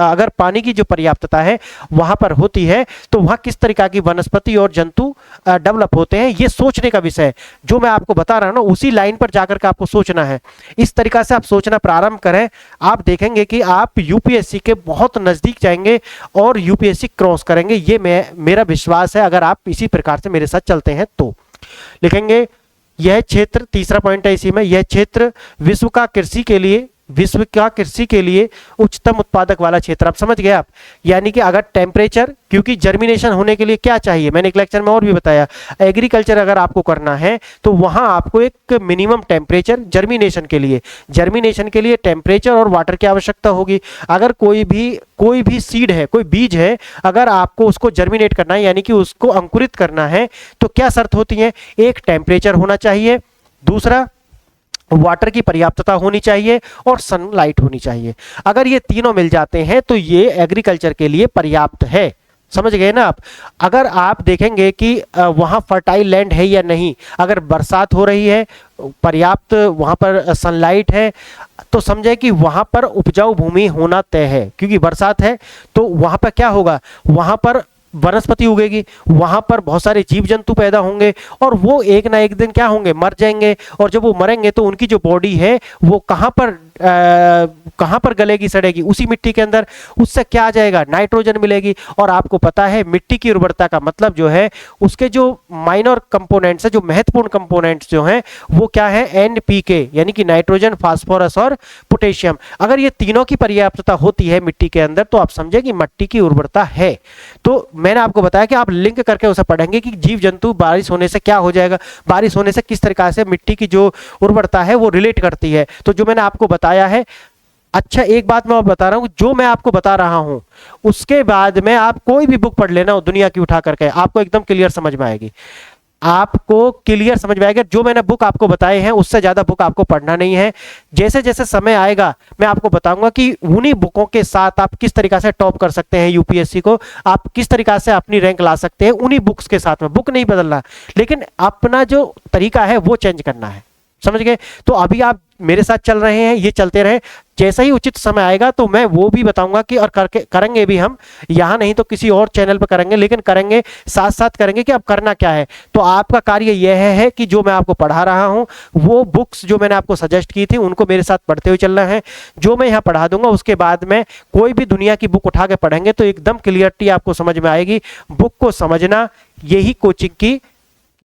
अगर पानी की जो पर्याप्तता है वहां पर होती है तो वहां किस तरीका की वनस्पति और जंतु डेवलप होते हैं, ये सोचने का विषय है। जो मैं आपको बता रहा हूं ना उसी लाइन पर जाकर के आपको सोचना है। इस तरीका से आप सोचना प्रारंभ करें, आप देखेंगे कि आप यूपीएससी के बहुत नजदीक जाएंगे और यूपीएससी क्रॉस करेंगे। ये मेरा विश्वास है अगर आप इसी प्रकार से मेरे साथ चलते हैं तो। लिखेंगे यह क्षेत्र, तीसरा पॉइंट है इसी में, यह क्षेत्र विश्व का कृषि के लिए विश्व का कृषि के लिए उच्चतम उत्पादक वाला क्षेत्र। आप समझ गए आप, यानी कि अगर टेम्परेचर, क्योंकि जर्मिनेशन होने के लिए क्या चाहिए, मैंने एक लेक्चर में और भी बताया, एग्रीकल्चर अगर आपको करना है तो वहां आपको एक मिनिमम टेम्परेचर जर्मिनेशन के लिए टेम्परेचर और वाटर की आवश्यकता होगी। अगर कोई भी सीड है, कोई बीज है, अगर आपको उसको जर्मिनेट करना है यानी कि उसको अंकुरित करना है तो क्या शर्त होती है, एक टेम्परेचर होना चाहिए, दूसरा वाटर की पर्याप्तता होनी चाहिए और सनलाइट होनी चाहिए। अगर ये तीनों मिल जाते हैं तो ये एग्रीकल्चर के लिए पर्याप्त है। समझ गए ना आप। अगर आप देखेंगे कि वहाँ फर्टाइल लैंड है या नहीं, अगर बरसात हो रही है, पर्याप्त वहाँ पर सनलाइट है, तो समझे कि वहाँ पर उपजाऊ भूमि होना तय है, क्योंकि बरसात है तो वहाँ पर क्या होगा, वहाँ पर वनस्पति उगेगी, वहां पर बहुत सारे जीव जंतु पैदा होंगे और वो एक ना एक दिन क्या होंगे, मर जाएंगे। और जब वो मरेंगे तो उनकी जो बॉडी है वो कहां पर गलेगी, सड़ेगी, उसी मिट्टी के अंदर। उससे क्या आ जाएगा, नाइट्रोजन मिलेगी। और आपको पता है मिट्टी की उर्वरता का मतलब जो है, उसके जो माइनर कंपोनेंट्स है, जो महत्वपूर्ण कंपोनेंट्स जो हैं वो क्या है, एनपीके, यानी कि नाइट्रोजन, फास्फोरस और पोटेशियम। अगर ये तीनों की पर्याप्तता होती है मिट्टी के अंदर तो आप समझे कि मिट्टी की उर्वरता है। तो मैंने आपको बताया कि आप लिंक करके उसे पढ़ेंगे कि जीव जंतु बारिश होने से क्या हो जाएगा, बारिश होने से किस तरीके से मिट्टी की जो उर्वरता है वो रिलेट करती है। तो जो मैंने आपको बताया है, अच्छा एक बात मैं और बता रहा हूं, जो मैं आपको बता रहा हूं उसके बाद में आप कोई भी बुक पढ़ लेना दुनिया की उठा करके, आपको एकदम क्लियर समझ में आएगी, आपको क्लियर समझ में आएगा। जो मैंने बुक आपको बताए हैं उससे ज्यादा बुक आपको पढ़ना नहीं है। जैसे जैसे समय आएगा मैं आपको बताऊंगा कि उन्हीं बुकों के साथ आप किस तरीके से टॉप कर सकते हैं यूपीएससी को, आप किस तरीके से अपनी रैंक ला सकते हैं उन्हीं बुक्स के साथ में। बुक नहीं बदलना, लेकिन अपना जो तरीका है वो चेंज करना है। समझ गए। तो अभी आप मेरे साथ चल रहे हैं, ये चलते रहे, जैसा ही उचित समय आएगा तो मैं वो भी बताऊंगा कि और करके करेंगे भी हम, यहाँ नहीं तो किसी और चैनल पर करेंगे, लेकिन करेंगे साथ साथ करेंगे कि अब करना क्या है। तो आपका कार्य यह है कि जो मैं आपको पढ़ा रहा हूँ वो बुक्स जो मैंने आपको सजेस्ट की थी उनको मेरे साथ पढ़ते हुए चलना है। जो मैं यहाँ पढ़ा दूंगा उसके बाद में कोई भी दुनिया की बुक उठा के पढ़ेंगे तो एकदम क्लियरिटी आपको समझ में आएगी। बुक को समझना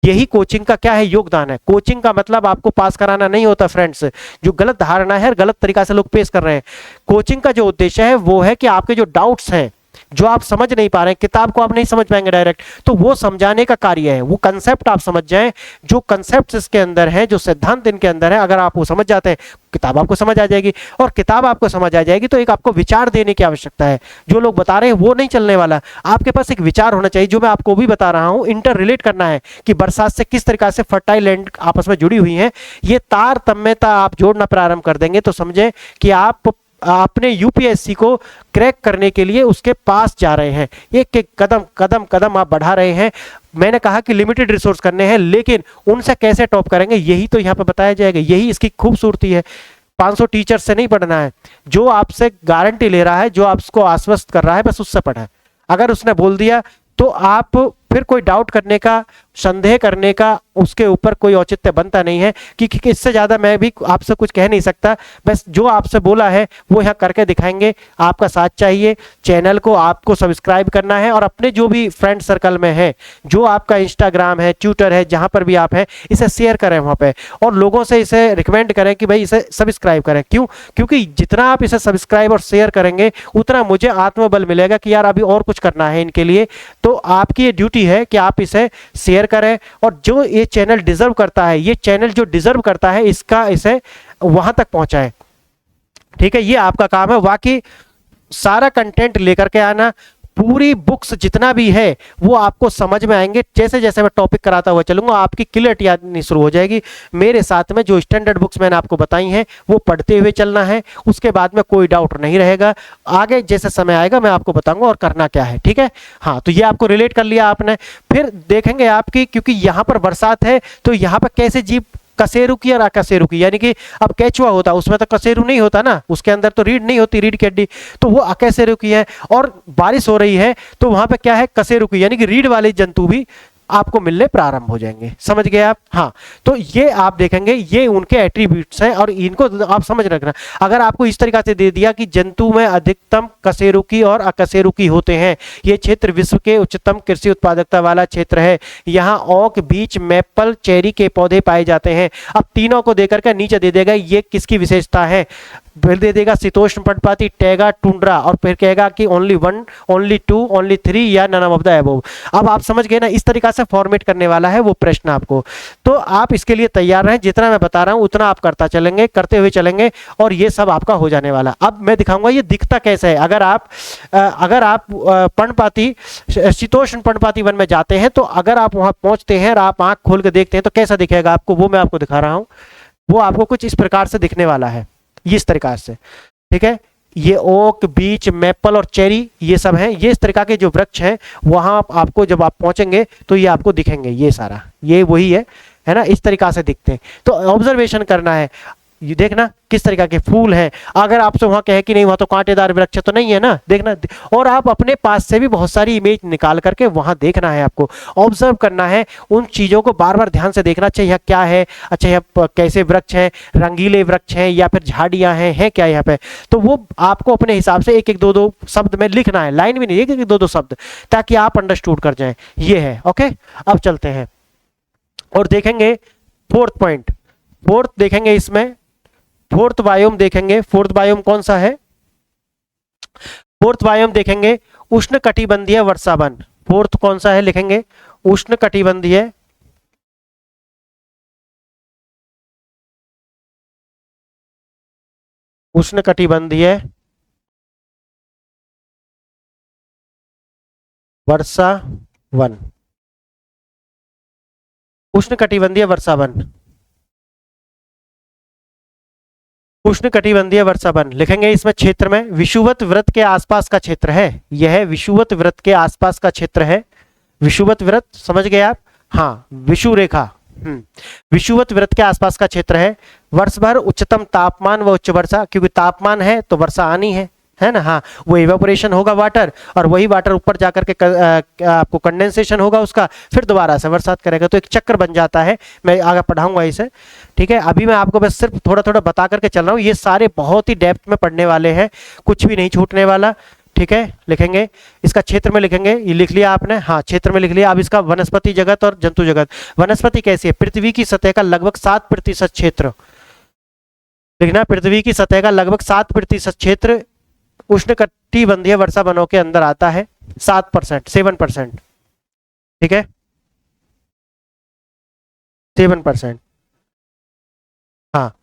यही कोचिंग का क्या है, योगदान है। कोचिंग का मतलब आपको पास कराना नहीं होता फ्रेंड्स, जो गलत धारणा है, गलत तरीका से लोग पेश कर रहे हैं। कोचिंग का जो उद्देश्य है वो है कि आपके जो डाउट्स हैं, जो आप समझ नहीं पा रहे हैं, किताब को आप नहीं समझ पाएंगे डायरेक्ट, तो वो समझाने का कार्य है। वो कंसेप्ट आप समझ जाएं, जो कंसेप्ट इसके अंदर है, जो सिद्धांत इनके अंदर है, अगर आप वो समझ जाते हैं किताब आपको समझ आ जाएगी। और किताब आपको समझ आ जाएगी तो एक आपको विचार देने की आवश्यकता है। जो लोग बता रहे हैं वो नहीं चलने वाला, आपके पास एक विचार होना चाहिए। जो मैं आपको भी बता रहा हूं, इंटर रिलेट करना है कि बरसात से किस तरीके से फर्टाइल लैंड आपस में जुड़ी हुई है। ये तारतम्यता आप जोड़ना प्रारंभ कर देंगे तो समझे कि आप अपने यूपीएससी को क्रैक करने के लिए उसके पास जा रहे हैं। एक एक कदम कदम कदम आप बढ़ा रहे हैं। मैंने कहा कि लिमिटेड रिसोर्स करने हैं, लेकिन उनसे कैसे टॉप करेंगे यही तो यहाँ पे बताया जाएगा। यही इसकी खूबसूरती है। 500 टीचर से नहीं पढ़ना है, जो आपसे गारंटी ले रहा है, जो आपको आश्वस्त कर रहा है, बस उससे पढ़ा है। अगर उसने बोल दिया तो आप फिर कोई डाउट करने का, संदेह करने का उसके ऊपर कोई औचित्य बनता नहीं है, क्योंकि इससे ज़्यादा मैं भी आपसे कुछ कह नहीं सकता। बस जो आपसे बोला है वो यहाँ करके दिखाएंगे। आपका साथ चाहिए। चैनल को आपको सब्सक्राइब करना है और अपने जो भी फ्रेंड सर्कल में है, जो आपका इंस्टाग्राम है, ट्विटर है, जहाँ पर भी आप हैं, इसे शेयर करें वहाँ पे और लोगों से इसे रिकमेंड करें कि भाई इसे सब्सक्राइब करें। क्यों? क्योंकि जितना आप इसे सब्सक्राइब और शेयर करेंगे उतना मुझे आत्मबल मिलेगा कि यार अभी और कुछ करना है इनके लिए। तो आपकी ये ड्यूटी है कि आप इसे शेयर करें और जो ये चैनल डिजर्व करता है, ये चैनल जो डिजर्व करता है, इसका इसे वहां तक पहुंचाएं। ठीक है, ये आपका काम है। बाकी सारा कंटेंट लेकर के आना, पूरी बुक्स जितना भी है वो आपको समझ में आएंगे। जैसे जैसे मैं टॉपिक कराता हुआ चलूंगा आपकी क्लियरिटी आनी शुरू हो जाएगी। मेरे साथ में जो स्टैंडर्ड बुक्स मैंने आपको बताई हैं वो पढ़ते हुए चलना है, उसके बाद में कोई डाउट नहीं रहेगा। आगे जैसे समय आएगा मैं आपको बताऊंगा और करना क्या है। ठीक है, हाँ, तो ये आपको रिलेट कर लिया आपने। फिर देखेंगे आपकी, क्योंकि यहाँ पर बरसात है तो यहाँ पर कैसे जीव, कसेरू की और अकसेरू की, यानी कि अब केचुआ होता उसमें तो कसेरू नहीं होता ना, उसके अंदर तो रीढ़ नहीं होती, रीढ़ की हड्डी, तो वो अकसेरू की है। और बारिश हो रही है तो वहां पे क्या है, कसेरू की, यानी कि रीढ़ वाले जंतु भी आपको मिलने प्रारंभ हो जाएंगे। समझ गए आप? हाँ, तो ये आप देखेंगे, ये उनके एट्रीब्यूट्स हैं और इनको आप समझ रखना। अगर आपको इस तरीके से दे दिया कि जंतु में अधिकतम कशेरुकी और अकशेरुकी होते हैं, ये क्षेत्र विश्व के उच्चतम कृषि उत्पादकता वाला क्षेत्र है, यहाँ ओक, बीच, मैपल, चेरी के पौधे पाए जाते हैं। अब तीनों को देकर के नीचे दे देगा ये किसकी विशेषता है। फिर दे देगा शीतोष्ण पर्णपाती, टैगा, टुंड्रा, और फिर कहेगा कि ओनली 1, ओनली 2, ओनली 3 या नन ऑफ द अबव। अब आप समझ गए ना, इस तरीका से फॉर्मेट करने वाला है वो प्रश्न आपको। तो आप इसके लिए तैयार रहें, जितना मैं बता रहा हूं उतना आप करते हुए चलेंगे और ये सब आपका हो जाने वाला। अब मैं दिखाऊंगा ये दिखता कैसे है। अगर आप पर्णपाती शीतोष्ण पर्णपाती वन में जाते हैं, तो अगर आप वहां पहुंचते हैं और आप आंख खोल के देखते हैं तो कैसा दिखेगा आपको, वो मैं आपको दिखा रहा हूं। वो आपको कुछ इस प्रकार से दिखने वाला है, इस तरीका से, ठीक है। ये ओक, बीच, मैपल और चेरी, ये सब हैं। ये इस तरीका के जो वृक्ष हैं वहां आपको जब आप पहुंचेंगे तो ये आपको दिखेंगे, ये सारा ये वही है ना, इस तरीका से दिखते हैं। तो ऑब्जर्वेशन करना है, ये देखना किस तरीका के फूल हैं। अगर आपसे वहां कहे कि नहीं वहां तो कांटेदार वृक्ष तो नहीं है ना, देखना। और आप अपने पास से भी बहुत सारी इमेज निकाल करके वहां देखना है, आपको ऑब्जर्व करना है, उन चीजों को बार बार ध्यान से देखना। अच्छा यहाँ क्या है, अच्छा यहाँ कैसे वृक्ष हैं, रंगीले वृक्ष हैं या फिर झाड़ियां हैं क्या यहाँ पे, तो वो आपको अपने हिसाब से एक एक दो दो शब्द में लिखना है, लाइन भी नहीं, एक एक दो दो शब्द, ताकि आप अंडरस्टूड कर जाएं। ये है ओके। अब चलते हैं और देखेंगे फोर्थ पॉइंट। फोर्थ देखेंगे, इसमें फोर्थ बायोम देखेंगे। फोर्थ बायोम कौन सा है? फोर्थ बायोम देखेंगे उष्ण कटिबंधीय वर्षावन। फोर्थ कौन सा है लिखेंगे? उष्ण कटिबंधीय उष्ण कटिबंधीय वर्षावन। उष्ण कटिबंधीय वर्षावन, उष्ण कटिबंधीय वर्षावन लिखेंगे। इसमें क्षेत्र में विषुवत वृत्त के आसपास का क्षेत्र है, यह विषुवत वृत्त के आसपास का क्षेत्र है। विषुवत वृत्त समझ गए आप? हाँ, विषु रेखा, विषुवत वृत्त के आसपास का क्षेत्र है। वर्ष भर उच्चतम तापमान व उच्च वर्षा, क्योंकि तापमान है तो वर्षा आनी है ना। हाँ, वो इवेपोरेशन होगा वाटर, और वही वाटर ऊपर जाकर के आपको कंडेंसेशन होगा उसका, फिर दोबारा से बरसात करेगा, तो एक चक्र बन जाता है। मैं आगे पढ़ाऊंगा इसे, ठीक है। अभी मैं आपको बस सिर्फ थोड़ा थोड़ा बता करके चल रहा हूँ। ये सारे बहुत ही डेप्थ में पढ़ने वाले हैं, कुछ भी नहीं छूटने वाला, ठीक है। लिखेंगे इसका क्षेत्र में, लिखेंगे ये लिख लिया आपने, हाँ क्षेत्र में लिख लिया। अब इसका वनस्पति जगत और जंतु जगत। वनस्पति कैसी है? पृथ्वी की सतह का लगभग 7% क्षेत्र लिखना। पृथ्वी की सतह का लगभग 7% क्षेत्र उष्ण कटिबंधीय वर्षा वनों के अंदर आता है। 7%, 7%, ठीक है, 7%। हाँ,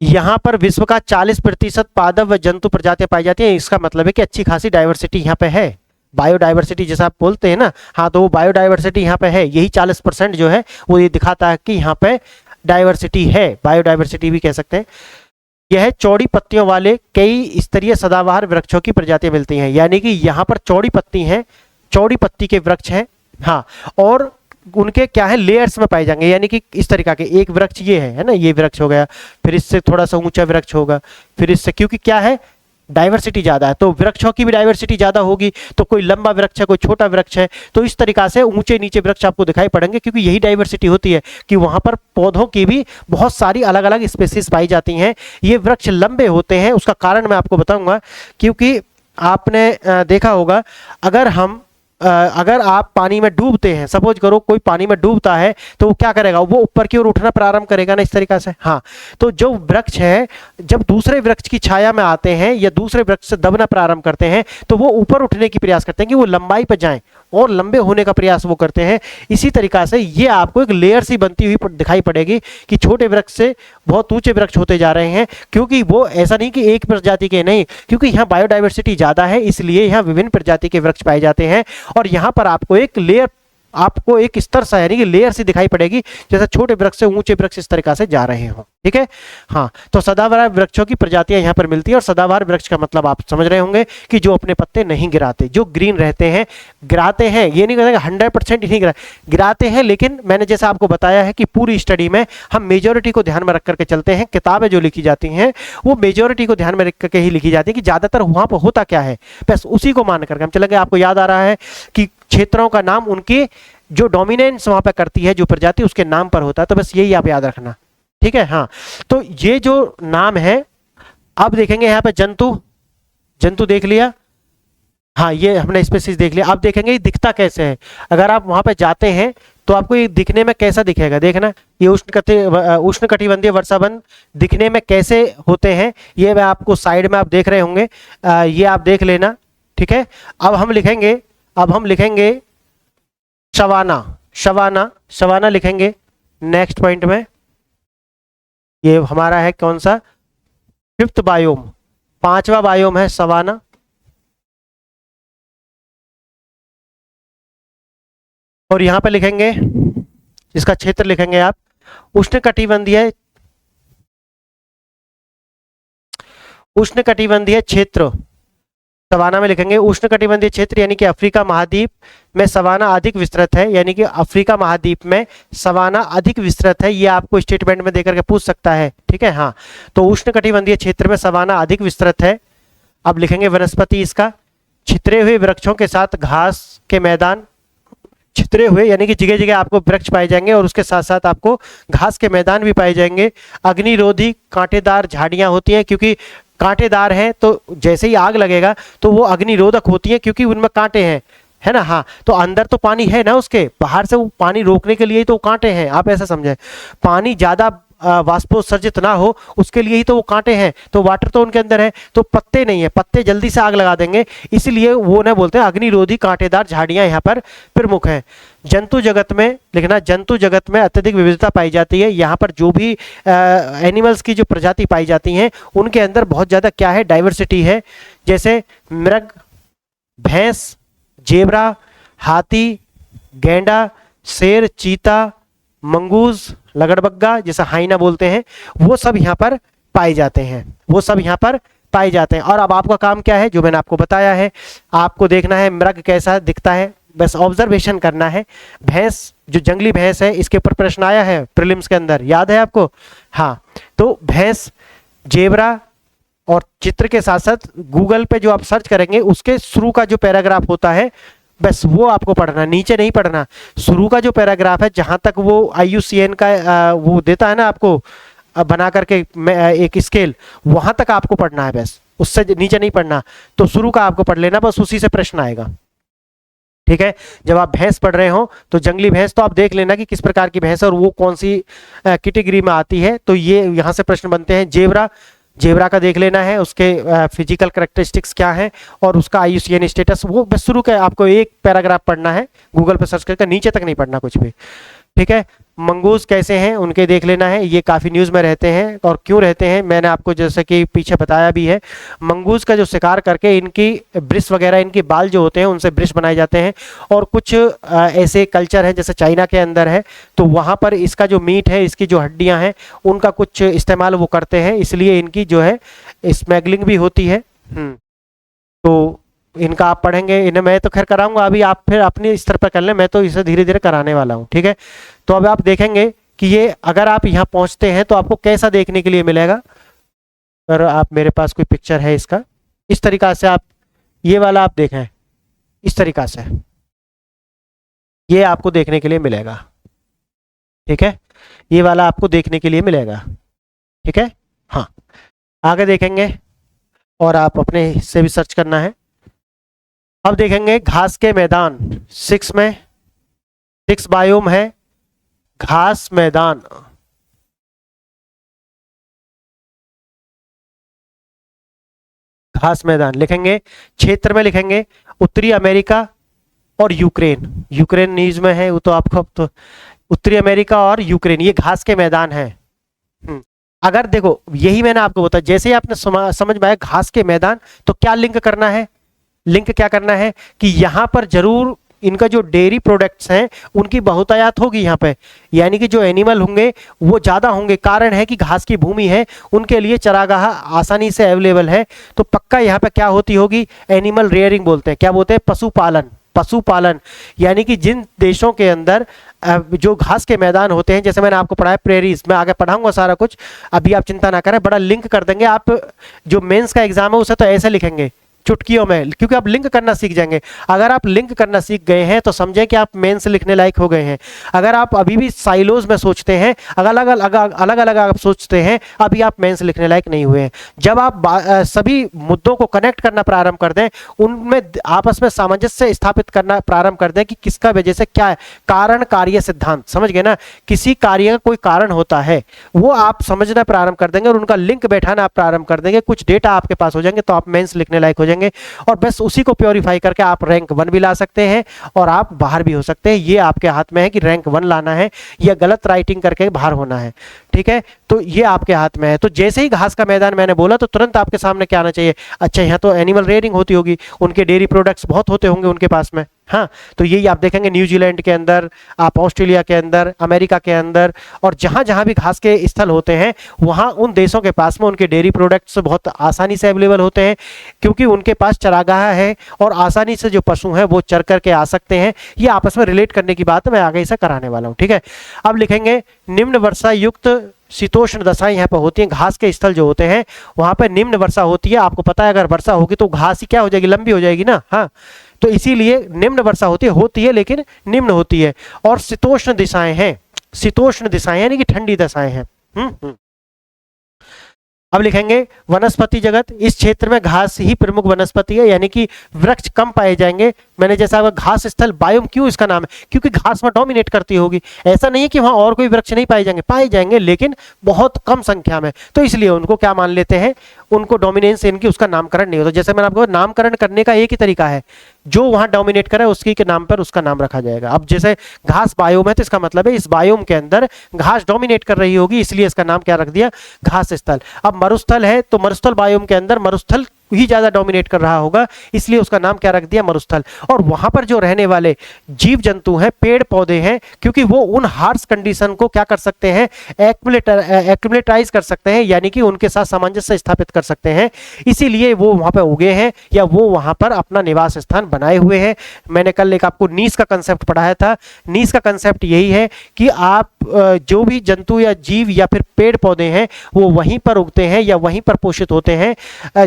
यहां पर विश्व का 40% पादप व जंतु प्रजातियां पाई जाती हैं। इसका मतलब है कि अच्छी खासी डाइवर्सिटी यहाँ पे है, बायोडाइवर्सिटी जैसा आप बोलते हैं ना, हाँ, तो वो बायोडाइवर्सिटी यहाँ पे है। यही 40% जो है वो ये दिखाता है कि यहाँ पे डाइवर्सिटी है, बायोडाइवर्सिटी भी कह सकते हैं। यह चौड़ी पत्तियों वाले कई स्तरीय सदाबहार वृक्षों की प्रजातियां मिलती हैं, यानी कि यहाँ पर चौड़ी पत्ती हैं, चौड़ी पत्ती के वृक्ष हैं, हाँ, और उनके क्या है, लेयर्स में पाए जाएंगे। यानी कि इस तरीका के एक वृक्ष ये है ना, ये वृक्ष हो गया, फिर इससे थोड़ा सा ऊंचा वृक्ष होगा, फिर इससे, क्योंकि क्या है, डाइवर्सिटी ज्यादा है, तो वृक्षों की भी डाइवर्सिटी ज्यादा होगी। तो कोई लंबा वृक्ष है, कोई छोटा वृक्ष है, तो इस तरीका से ऊंचे नीचे वृक्ष आपको दिखाई पड़ेंगे, क्योंकि यही डाइवर्सिटी होती है कि वहां पर पौधों की भी बहुत सारी अलग अलग स्पेसीज पाई जाती हैं। ये वृक्ष लंबे होते हैं, उसका कारण मैं आपको बताऊंगा। क्योंकि आपने देखा होगा, अगर आप पानी में डूबते हैं, सपोज करो कोई पानी में डूबता है, तो वो क्या करेगा, वो ऊपर की ओर उठना प्रारंभ करेगा ना, इस तरीका से। हाँ, तो जो वृक्ष है जब दूसरे वृक्ष की छाया में आते हैं या दूसरे वृक्ष से दबना प्रारंभ करते हैं, तो वो ऊपर उठने की प्रयास करते हैं कि वो लंबाई पर जाएं और लंबे होने का प्रयास वो करते हैं। इसी तरीका से ये आपको एक लेयर सी बनती हुई दिखाई पड़ेगी कि छोटे वृक्ष से बहुत ऊंचे वृक्ष होते जा रहे हैं, क्योंकि वो ऐसा नहीं कि एक प्रजाति के नहीं, क्योंकि यहाँ बायोडाइवर्सिटी ज्यादा है, इसलिए यहाँ विभिन्न प्रजाति के वृक्ष पाए जाते हैं। और यहाँ पर आपको एक लेयर, आपको एक स्तर सा यानी कि लेयर सी दिखाई पड़ेगी, जैसे छोटे वृक्ष से ऊंचे वृक्ष इस तरीका से जा रहे हो, ठीक है। हाँ, तो सदाबहार वृक्षों की प्रजातियां यहाँ पर मिलती हैं। और सदाबहार वृक्ष का मतलब आप समझ रहे होंगे कि जो अपने पत्ते नहीं गिराते, जो ग्रीन रहते हैं, गिराते हैं, ये नहीं कहते 100% ही नहीं गिराते हैं, लेकिन मैंने जैसा आपको बताया है कि पूरी स्टडी में हम मेजोरिटी को ध्यान में रख करके चलते हैं। किताबें जो लिखी जाती हैं वो मेजोरिटी को ध्यान में रख करके ही लिखी जाती है कि ज्यादातर वहां पर होता क्या है, बस उसी को मान करके हम चलेंगे। आपको याद आ रहा है कि क्षेत्रों का नाम उनके जो डोमिनेंस वहां पर करती है जो प्रजाति, उसके नाम पर होता है, तो बस यही आप याद रखना, ठीक है। हाँ, तो ये जो नाम है, अब देखेंगे यहाँ पे जंतु देख लिया, हाँ, ये हमने स्पीशीज देख लिया। अब देखेंगे ये दिखता कैसे है। अगर आप वहां पे जाते हैं तो आपको ये दिखने में कैसा दिखेगा, देखना ये उष्णकटिबंधीय वर्षावन दिखने में कैसे होते हैं, ये मैं आपको साइड में आप देख रहे होंगे, ये आप देख लेना, ठीक है। अब हम लिखेंगे सवाना, सवाना, सवाना लिखेंगे नेक्स्ट पॉइंट में। ये हमारा है कौन सा, 5th बायोम, 5वां बायोम है सवाना। और यहां पे लिखेंगे, इसका क्षेत्र लिखेंगे आप उष्णकटिबंधीय, उष्णकटिबंधीय क्षेत्र, सवाना में लिखेंगे उष्णकटिबंधीय क्षेत्र, यानी कि अफ्रीका महाद्वीप में सवाना अधिक विस्तृत है, यानी कि अफ्रीका महाद्वीप में सवाना अधिक विस्तृत है। ये आपको स्टेटमेंट में देकर के पूछ सकता है, ठीक है। हाँ, तो उष्णकटिबंधीय क्षेत्र में सवाना अधिक विस्तृत है। अब लिखेंगे वनस्पति, इसका छितरे हुए वृक्षों के साथ घास के मैदान, छितरे हुए यानी कि जगह जगह आपको वृक्ष पाए जाएंगे और उसके साथ साथ आपको घास के मैदान भी पाए जाएंगे। अग्निरोधी कांटेदार झाड़ियां होती हैं, क्योंकि कांटेदार हैं तो जैसे ही आग लगेगा तो वो अग्निरोधक होती है, क्योंकि उनमें कांटे हैं, है ना। हाँ, तो अंदर तो पानी है ना, उसके बाहर से वो पानी रोकने के लिए तो कांटे हैं, आप ऐसा समझें। पानी ज्यादा वाष्पोत्सर्जित ना हो उसके लिए ही तो वो कांटे हैं, तो वाटर तो उनके अंदर है, तो पत्ते नहीं है, पत्ते जल्दी से आग लगा देंगे, इसलिए वो ना बोलते हैं अग्निरोधी कांटेदार झाड़ियां यहाँ पर प्रमुख हैं। जंतु जगत में लिखना, जंतु जगत में अत्यधिक विविधता पाई जाती है। यहाँ पर जो भी एनिमल्स की जो प्रजाति पाई जाती हैं उनके अंदर बहुत ज़्यादा क्या है, डाइवर्सिटी है। जैसे मृग, भैंस, जेबरा, हाथी, गैंडा, शेर, चीता, मंगूज, लगड़बग्गा जिसे हाइना बोलते हैं, वो सब यहाँ पर पाए जाते हैं, वो सब यहाँ पर पाए जाते हैं। और अब आपका काम क्या है, जो मैंने आपको बताया है, आपको देखना है मृग कैसा दिखता है, बस ऑब्जर्वेशन करना है। भैंस, जो जंगली भैंस है, इसके ऊपर प्रश्न आया है प्रीलिम्स के अंदर, याद है आपको। हाँ, तो भैंस, जेबरा और चित्र के साथ साथ गूगल पे जो आप सर्च करेंगे उसके शुरू का जो पैराग्राफ होता है बस वो आपको पढ़ना, नीचे नहीं पढ़ना। शुरू का जो पैराग्राफ है, जहां तक वो IUCN का वो देता है ना आपको बना करके एक स्केल, वहां तक आपको पढ़ना है बस, उससे नीचे नहीं पढ़ना। तो शुरू का आपको पढ़ लेना, बस उसी से प्रश्न आएगा, ठीक है। जब आप भैंस पढ़ रहे हो तो जंगली भैंस तो आप देख लेना कि किस प्रकार की भैंस है और वो कौन सी कैटेगरी में आती है, तो ये यहाँ से प्रश्न बनते हैं। जेबरा, जेबरा का देख लेना है, उसके फिजिकल कैरेक्टरिस्टिक्स क्या है और उसका IUCN स्टेटस, वो बस शुरू का आपको एक पैराग्राफ पढ़ना है, गूगल पे सर्च करके, नीचे तक नहीं पढ़ना कुछ भी, ठीक है। मंगूज कैसे हैं उनके देख लेना है, ये काफ़ी न्यूज़ में रहते हैं, और क्यों रहते हैं मैंने आपको जैसे कि पीछे बताया भी है। मंगूज का जो शिकार करके इनकी ब्रिश वगैरह, इनके बाल जो होते हैं उनसे ब्रिश बनाए जाते हैं, और कुछ ऐसे कल्चर हैं जैसे चाइना के अंदर है, तो वहाँ पर इसका जो मीट है, इसकी जो हड्डियाँ हैं, उनका कुछ इस्तेमाल वो करते हैं, इसलिए इनकी जो है स्मगलिंग भी होती है। तो इनका आप पढ़ेंगे, इन्हें मैं तो खैर कराऊंगा, अभी आप फिर अपने स्तर पर कर लें, मैं तो इसे धीरे धीरे कराने वाला हूँ, ठीक है। तो अब आप देखेंगे कि ये अगर आप यहाँ पहुँचते हैं तो आपको कैसा देखने के लिए मिलेगा। अगर आप, मेरे पास कोई पिक्चर है इसका, इस तरीका से आप ये वाला आप देखें, इस तरीका से ये आपको देखने के लिए मिलेगा, ठीक है। ये वाला आपको देखने के लिए मिलेगा, ठीक है। हाँ, आगे देखेंगे और आप अपने से भी सर्च करना है। अब देखेंगे घास के मैदान, 6 में 6 बायोम है घास मैदान। घास मैदान लिखेंगे, क्षेत्र में लिखेंगे उत्तरी अमेरिका और यूक्रेन, यूक्रेन न्यूज में है वो तो आपको, तो उत्तरी अमेरिका और यूक्रेन, ये घास के मैदान है। अगर देखो, यही मैंने आपको बताया, जैसे ही आपने समझ में आया घास के मैदान, तो क्या लिंक करना है, लिंक क्या करना है कि यहाँ पर जरूर इनका जो डेयरी प्रोडक्ट्स हैं उनकी बहुतायत होगी यहाँ पे, यानी कि जो एनिमल होंगे वो ज़्यादा होंगे, कारण है कि घास की भूमि है, उनके लिए चरागाह आसानी से अवेलेबल है, तो पक्का यहाँ पे क्या होती होगी, एनिमल रेयरिंग बोलते हैं, क्या बोलते हैं, पशुपालन। पशुपालन यानी कि जिन देशों के अंदर जो घास के मैदान होते हैं, जैसे मैंने आपको पढ़ाया प्रेरीज, मैं आगे पढ़ाऊंगा सारा कुछ, अभी आप चिंता ना करें, बड़ा लिंक कर देंगे। आप जो मेंस का एग्जाम है उसे तो ऐसे लिखेंगे चुटकियों में, क्योंकि आप लिंक करना सीख जाएंगे। अगर आप लिंक करना सीख गए हैं तो समझें कि आप मेंस लिखने लायक हो गए हैं। अगर आप अभी भी साइलोज में सोचते हैं, अलग अलग आप सोचते हैं, अभी आप मेंस लिखने लायक नहीं हुए हैं। जब आप सभी मुद्दों को कनेक्ट करना प्रारंभ कर दें, उनमें आपस में सामंजस्य स्थापित करना प्रारंभ कर दें कि किसका वजह से क्या है, कारण कार्य सिद्धांत, समझ गए ना। किसी कार्य का कोई कारण होता है, वो आप समझना प्रारंभ कर देंगे और उनका लिंक बैठाना आप प्रारंभ कर देंगे, कुछ डेटा आपके पास हो जाएंगे, तो आप मेंस लिखने लायक हो जाएंगे। और बस उसी को प्योरीफाई करके आप रैंक 1 भी ला सकते हैं और आप बाहर भी हो सकते हैं। ये आपके हाथ में है कि रैंक 1 लाना है या गलत राइटिंग करके बाहर होना है, ठीक है। तो ये आपके हाथ में है। तो जैसे ही घास का मैदान मैंने बोला तो तुरंत आपके सामने क्या आना चाहिए, अच्छा यहाँ तो एनिमल रेयरिंग होती होगी, उनके डेयरी प्रोडक्ट्स बहुत होते होंगे उनके पास में, हाँ। तो यही आप देखेंगे न्यूजीलैंड के अंदर, आप ऑस्ट्रेलिया के अंदर, अमेरिका के अंदर, और जहां जहां भी घास के स्थल होते हैं वहां उन देशों के पास में उनके डेयरी प्रोडक्ट्स बहुत आसानी से अवेलेबल होते हैं, क्योंकि उनके पास चरागाह है और आसानी से जो पशु हैं वो चर करके आ सकते हैं। ये आपस में रिलेट करने की बात है, मैं आगे इसे कराने वाला हूँ, ठीक है। अब लिखेंगे निम्न वर्षा युक्त शीतोष्ण दशाएं यहाँ पर होती हैं। घास के स्थल जो होते हैं वहां पर निम्न वर्षा होती है। आपको पता है अगर वर्षा होगी तो घास ही क्या हो जाएगी, लंबी हो जाएगी ना, हाँ। तो इसीलिए निम्न वर्षा होती है लेकिन निम्न होती है। और शीतोष्ण दिशाएं हैं, शीतोष्ण दिशाएं यानी कि ठंडी दशाएं हैं। अब लिखेंगे वनस्पति जगत, इस क्षेत्र में घास ही प्रमुख वनस्पति है, यानी कि वृक्ष कम पाए जाएंगे। मैंने जैसा घास स्थल, बायोम क्यों इसका नाम है, क्योंकि घास में डोमिनेट करती होगी। ऐसा नहीं है कि वहां और कोई वृक्ष नहीं पाए जाएंगे, पाए जाएंगे लेकिन बहुत कम संख्या में, तो इसलिए उनको क्या मान लेते हैं, उनको डोमिनेंस इनकी, उसका नामकरण नहीं होता। जैसे मैंने आपको नामकरण करने का एक ही तरीका है, जो वहां डोमिनेट करे उसकी के नाम पर उसका नाम रखा जाएगा। अब जैसे घास बायोम है तो इसका मतलब है इस बायोम के अंदर घास डोमिनेट कर रही होगी, इसलिए इसका नाम क्या रख दिया, घास स्थल। अब मरुस्थल है तो मरुस्थल बायोम के अंदर मरुस्थल ही ज्यादा डोमिनेट कर रहा होगा, इसलिए उसका नाम क्या रख दिया, मरुस्थल। और वहां पर जो रहने वाले जीव जंतु हैं, पेड़ पौधे हैं, क्योंकि वो उन हार्श कंडीशन को क्या कर सकते हैं, एक्युमुलेटाइज कर सकते हैं, यानी कि उनके साथ सामंजस्य स्थापित कर सकते हैं, इसीलिए वो वहां पर उगे हैं या वो वहां पर अपना निवास स्थान बनाए हुए हैं। मैंने कल एक आपको नीस का कंसेप्ट पढ़ाया था। नीस का कंसेप्ट यही है कि आप जो भी जंतु या जीव या फिर पेड़ पौधे हैं वो वहीं पर उगते हैं या वहीं पर पोषित होते हैं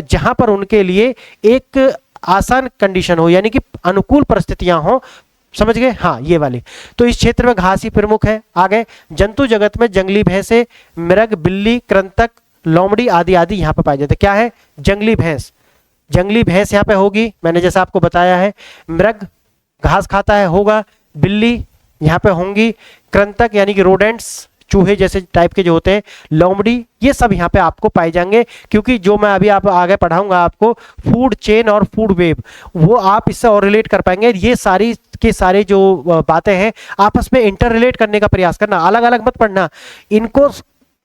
जहां पर उनके लिए एक आसान कंडीशन हो, यानी कि अनुकूल परिस्थितियां हो, समझ गए, हाँ ये वाली। तो इस क्षेत्र में घास ही प्रमुख है। आगे जंतु जगत में जंगली भैंसे, मृग, बिल्ली, कृंतक, लोमड़ी आदि आदि यहाँ पे पाए जाते हैं। क्या है, जंगली भैंस, जंगली भैंस यहाँ पे होगी, मैंने जैसा आपको बताया है। मृग घास खाता है, होगा। बिल्ली यहाँ पे होंगी। कृंतक यानी कि रोडेंट्स, चूहे जैसे टाइप के जो होते हैं। लोमड़ी, ये सब यहाँ पे आपको पाए जाएंगे, क्योंकि जो मैं अभी आप आगे पढ़ाऊंगा आपको फूड चेन और फूड वेब, वो आप इससे और रिलेट कर पाएंगे। ये सारी के सारे जो बातें हैं आपस में इंटर रिलेट करने का प्रयास करना, अलग अलग मत पढ़ना, इनको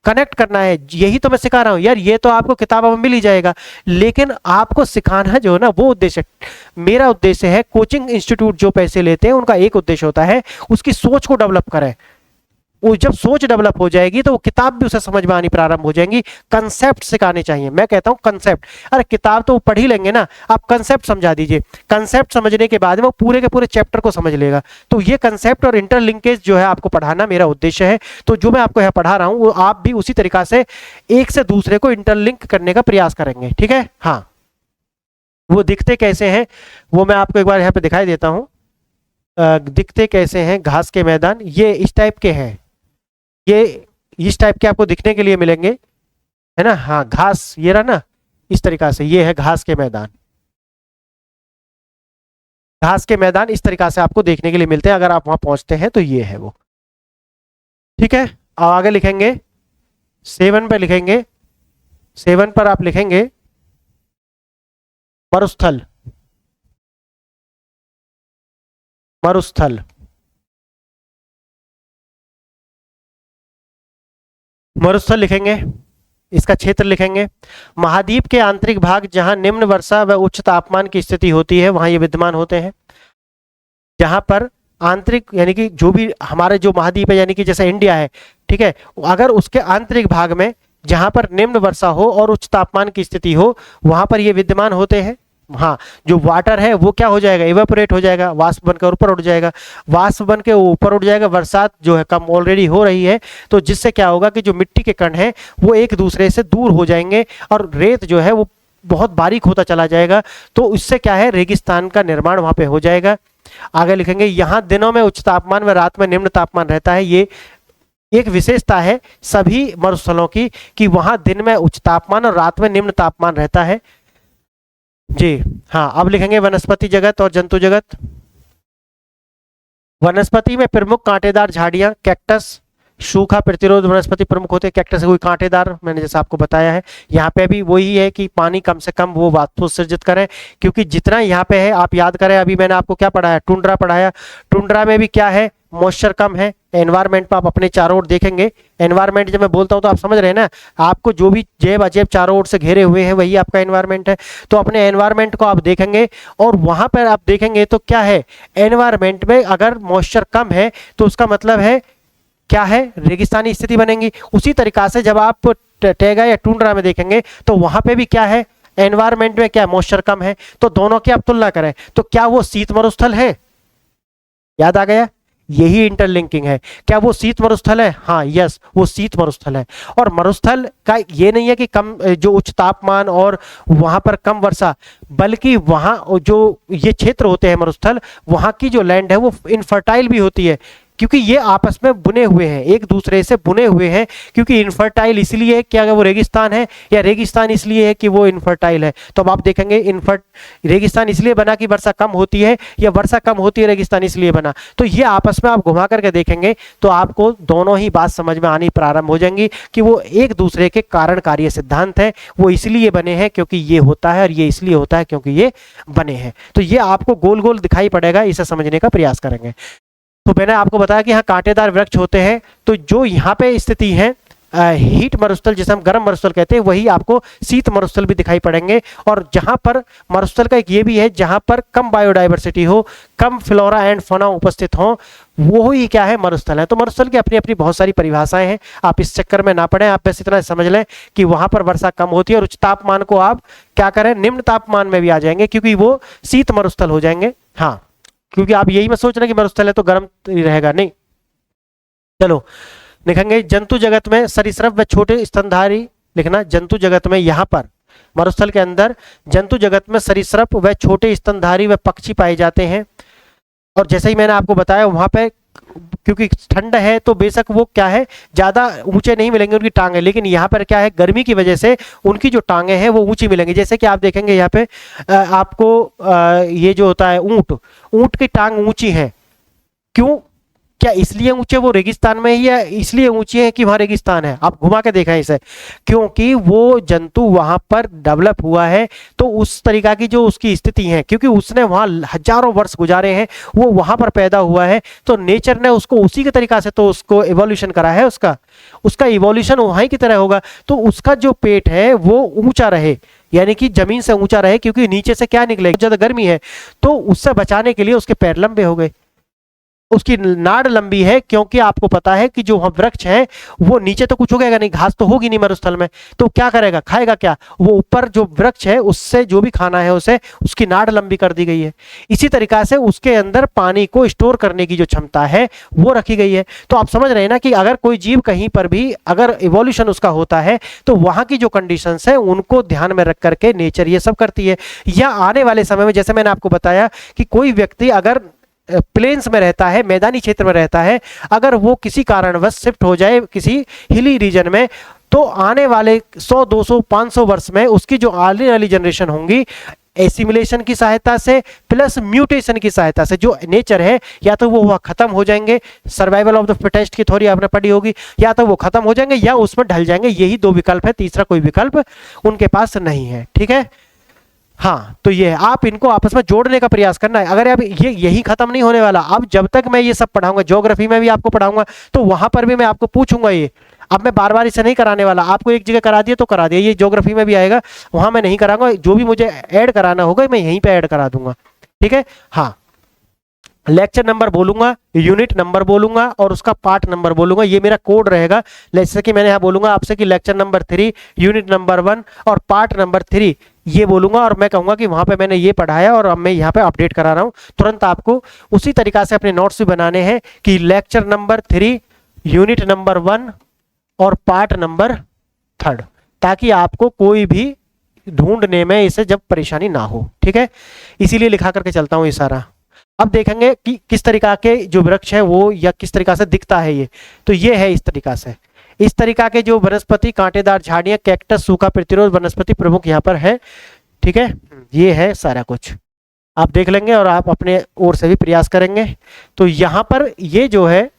कनेक्ट करना है। यही तो मैं सिखा रहा हूं यार, ये तो आपको किताबों में मिल ही जाएगा, लेकिन आपको सिखाना जो है ना वो उद्देश्य, मेरा उद्देश्य है। कोचिंग इंस्टीट्यूट जो पैसे लेते हैं उनका एक उद्देश्य होता है, उसकी सोच को डेवलप करें। वो जब सोच डेवलप हो जाएगी तो वो किताब भी उसे समझ में आनी प्रारंभ हो जाएंगी। कंसेप्ट सिखाने चाहिए, मैं कहता हूं कंसेप्ट। अरे किताब तो वो पढ़ ही लेंगे ना, आप कंसेप्ट समझा दीजिए। कंसेप्ट समझने के बाद वो पूरे के पूरे चैप्टर को समझ लेगा। तो ये कंसेप्ट और इंटरलिंकेज जो है आपको पढ़ाना मेरा उद्देश्य है। तो जो मैं आपको यहाँ पढ़ा रहा हूँ वो आप भी उसी तरीका से एक से दूसरे को इंटरलिंक करने का प्रयास करेंगे, ठीक है। हाँ, वो दिखते कैसे हैं वो मैं आपको एक बार यहाँ पे दिखाई देता हूँ। दिखते कैसे हैं घास के मैदान, ये इस टाइप के हैं, ये इस टाइप के आपको दिखने के लिए मिलेंगे, है ना। हाँ, घास ये रहा ना, इस तरीका से ये है घास के मैदान। घास के मैदान इस तरीका से आपको देखने के लिए मिलते हैं, अगर आप वहां पहुंचते हैं तो ये है वो, ठीक है। अब आगे लिखेंगे 7 पे लिखेंगे, 7 पर आप लिखेंगे मरुस्थल, मरुस्थल। मरुस्थल लिखेंगे, इसका क्षेत्र लिखेंगे। महाद्वीप के आंतरिक भाग जहां निम्न वर्षा व उच्च तापमान की स्थिति होती है वहां ये विद्यमान होते हैं। जहां पर आंतरिक यानी कि जो भी हमारे जो महाद्वीप है, यानी कि जैसे इंडिया है, ठीक है, अगर उसके आंतरिक भाग में जहां पर निम्न वर्षा हो और उच्च तापमान की स्थिति हो वहां पर ये विद्यमान होते हैं। हाँ, जो वाटर है वो क्या हो जाएगा, इवेपोरेट हो जाएगा, वाष्प बनकर ऊपर उठ जाएगा। वाष्प बन के ऊपर उठ जाएगा, बरसात जो है कम ऑलरेडी हो रही है, तो जिससे क्या होगा कि जो मिट्टी के कण हैं वो एक दूसरे से दूर हो जाएंगे और रेत जो है वो बहुत बारीक होता चला जाएगा, तो इससे क्या है, रेगिस्तान का निर्माण वहां पे हो जाएगा। आगे लिखेंगे यहाँ दिनों में उच्च तापमान व रात में निम्न तापमान रहता है। ये एक विशेषता है सभी मरुस्थलों की कि वहां दिन में उच्च तापमान और रात में निम्न तापमान रहता है जी। हाँ, अब लिखेंगे वनस्पति जगत और जंतु जगत। वनस्पति में प्रमुख कांटेदार झाड़ियां, कैक्टस, सूखा प्रतिरोध वनस्पति प्रमुख होते हैं। कैक्टस कोई कांटेदार, मैंने जैसा आपको बताया है। यहाँ पे भी वही है कि पानी कम से कम वो वाष्पोत्सर्जित करें, क्योंकि जितना यहाँ पे है, आप याद करें अभी मैंने आपको क्या पढ़ाया, टुंड्रा पढ़ाया। टुंड्रा में भी क्या है, मॉइस्चर कम है। एनवायरमेंट पर आप अपने चारों ओर देखेंगे, एनवायरमेंट जब मैं बोलता हूँ तो आप समझ रहे हैं ना, आपको जो भी जेब अजेब चारों ओर से घेरे हुए हैं वही आपका एनवायरमेंट है। तो अपने एनवायरमेंट को आप देखेंगे और वहां पर आप देखेंगे तो क्या है, एनवायरमेंट में अगर मॉइस्चर कम है तो उसका मतलब है क्या है, रेगिस्तानी स्थिति बनेगी। उसी तरीका से जब आप टैगा या टुंड्रा में देखेंगे तो वहां पे भी क्या है, एनवायरमेंट में क्या मॉइस्चर कम है। तो दोनों की आप तुलना करें तो क्या वो शीत मरुस्थल है, याद आ गया, यही इंटरलिंकिंग है। क्या वो शीत मरुस्थल है, हाँ यस वो शीत मरुस्थल है। और मरुस्थल का ये नहीं है कि कम जो उच्च तापमान और वहां पर कम वर्षा, बल्कि वहां जो ये क्षेत्र होते हैं मरुस्थल, वहां की जो लैंड है वो इनफर्टाइल भी होती है, क्योंकि ये आपस में बुने हुए हैं, एक दूसरे से बुने हुए हैं। क्योंकि इनफर्टाइल इसलिए है क्या वो रेगिस्तान है, या रेगिस्तान इसलिए है कि वो इनफर्टाइल है। तो अब आप देखेंगे रेगिस्तान इसलिए बना कि वर्षा कम होती है, या वर्षा कम होती है रेगिस्तान इसलिए बना। तो ये आपस में आप घुमा करके देखेंगे तो आपको दोनों ही बात समझ में आनी प्रारंभ हो जाएंगी कि वो एक दूसरे के कारण कार्य सिद्धांत है। वो इसलिए बने हैं क्योंकि ये होता है, और ये इसलिए होता है क्योंकि ये बने हैं। तो ये आपको गोल गोल दिखाई पड़ेगा, इसे समझने का प्रयास करेंगे। तो मैंने आपको बताया कि यहाँ कांटेदार वृक्ष होते हैं। तो जो यहाँ पे स्थिति है हीट मरुस्थल, जिसे हम गर्म मरुस्थल कहते हैं, वही आपको शीत मरुस्थल भी दिखाई पड़ेंगे। और जहां पर मरुस्थल का एक ये भी है जहां पर कम बायोडाइवर्सिटी हो, कम फ्लोरा एंड फौना उपस्थित हो, वो ही क्या है, मरुस्थल है। तो मरुस्थल की अपनी अपनी बहुत सारी परिभाषाएं हैं, आप इस चक्कर में ना पड़े। आप बस इतना समझ लें कि वहां पर वर्षा कम होती है और उच्च तापमान को आप क्या करें, निम्न तापमान में भी आ जाएंगे, क्योंकि वो शीत मरुस्थल हो जाएंगे। हाँ, क्योंकि आप यही मत सोच रहे कि मरुस्थल है तो गर्म रहेगा, नहीं। चलो लिखेंगे जंतु जगत में सरीसृप व छोटे स्तनधारी, लिखना जंतु जगत में, यहाँ पर मरुस्थल के अंदर जंतु जगत में सरीसृप व छोटे स्तनधारी व पक्षी पाए जाते हैं। और जैसे ही मैंने आपको बताया वहां पे क्योंकि ठंड है तो बेशक वो क्या है, ज्यादा ऊंचे नहीं मिलेंगे उनकी टांगे, लेकिन यहाँ पर क्या है, गर्मी की वजह से उनकी जो टांगे हैं वो ऊंची मिलेंगी। जैसे कि आप देखेंगे यहाँ पे आपको ये जो होता है ऊंट, ऊंट की टांग ऊंची है। क्यों, क्या इसलिए ऊंचे वो रेगिस्तान में ही है, इसलिए ऊंची है कि वहां रेगिस्तान है? आप घुमा के देखा इसे, क्योंकि वो जंतु वहां पर डेवलप हुआ है। तो उस तरीका की जो उसकी स्थिति है, क्योंकि उसने वहां हजारों वर्ष गुजारे हैं, वो वहां पर पैदा हुआ है, तो नेचर ने उसको उसी के तरीका से तो उसको इवोल्यूशन करा है। उसका इवोल्यूशन वहीं की तरह होगा। तो उसका जो पेट है वो ऊंचा रहे, यानी कि जमीन से ऊंचा रहे, क्योंकि नीचे से क्या निकलेगा, ज्यादा गर्मी है, तो उससे बचाने के लिए उसके पैर लंबे हो गए, उसकी नाड़ लंबी है। क्योंकि आपको पता है कि जो वृक्ष है वो नीचे तो कुछ उगेगा नहीं, घास तो होगी नहीं मरुस्थल में, तो क्या करेगा, खाएगा क्या, वो ऊपर जो वृक्ष है उससे जो भी खाना है उसे, उसकी नाड़ लंबी कर दी गई है। इसी तरीका से उसके अंदर पानी को स्टोर करने की जो क्षमता है वो रखी गई है। तो आप समझ रहे हैं ना कि अगर कोई जीव कहीं पर भी अगर इवोल्यूशन उसका होता है तो वहां की जो कंडीशंस है उनको ध्यान में रख करके नेचर ये सब करती है। या आने वाले समय में जैसे मैंने आपको बताया कि कोई व्यक्ति अगर प्लेन्स में रहता है, मैदानी क्षेत्र में रहता है, अगर वो किसी कारणवश शिफ्ट हो जाए किसी हिली रीजन में, तो आने वाले 100, 200, 500 वर्ष में उसकी जो आने वाली जनरेशन होंगी, एसिमिलेशन की सहायता से प्लस म्यूटेशन की सहायता से जो नेचर है, या तो वो खत्म हो जाएंगे, सर्वाइवल ऑफ द फिटेस्ट की थ्योरी आपने पढ़ी होगी, या तो वो खत्म हो जाएंगे या उसमें ढल जाएंगे। यही दो विकल्प है, तीसरा कोई विकल्प उनके पास नहीं है। ठीक है, हाँ, तो ये आप इनको आपस में जोड़ने का प्रयास करना है। अगर अब ये यही खत्म नहीं होने वाला, अब जब तक मैं ये सब पढ़ाऊंगा, ज्योग्राफी में भी आपको पढ़ाऊंगा, तो वहां पर भी मैं आपको पूछूंगा ये। अब मैं बार बार इसे नहीं कराने वाला, आपको एक जगह करा दिया तो करा दिया, ये ज्योग्राफी में भी आएगा, वहां मैं नहीं कराऊंगा, जो भी मुझे ऐड कराना होगा मैं यहीं पे ऐड करा दूंगा। ठीक है, हाँ, लेक्चर नंबर बोलूंगा, यूनिट नंबर बोलूंगा और उसका पार्ट नंबर बोलूंगा, ये मेरा कोड रहेगा। जैसे कि मैंने यहाँ बोलूंगा आपसे कि लेक्चर नंबर 3, यूनिट नंबर 1 और पार्ट नंबर 3 ये बोलूंगा, और मैं कहूंगा कि वहां पे मैंने ये पढ़ाया और अब मैं यहाँ पे अपडेट करा रहा हूँ। तुरंत आपको उसी तरीका से अपने नोट्स भी बनाने हैं कि लेक्चर नंबर 3, यूनिट नंबर 1 और पार्ट नंबर 3, ताकि आपको कोई भी ढूंढने में इसे जब परेशानी ना हो, ठीक है, इसीलिए लिखा करके चलता हूँ ये सारा। अब देखेंगे कि किस तरीका के जो वृक्ष है वो या किस तरीका से दिखता है ये, तो ये है इस तरीका से। इस तरीका के जो वनस्पति, कांटेदार झाड़ियां, कैक्टस, सूखा प्रतिरोध वनस्पति प्रमुख यहाँ पर है, ठीक है, ये है सारा कुछ आप देख लेंगे और आप अपने ओर से भी प्रयास करेंगे। तो यहाँ पर ये जो है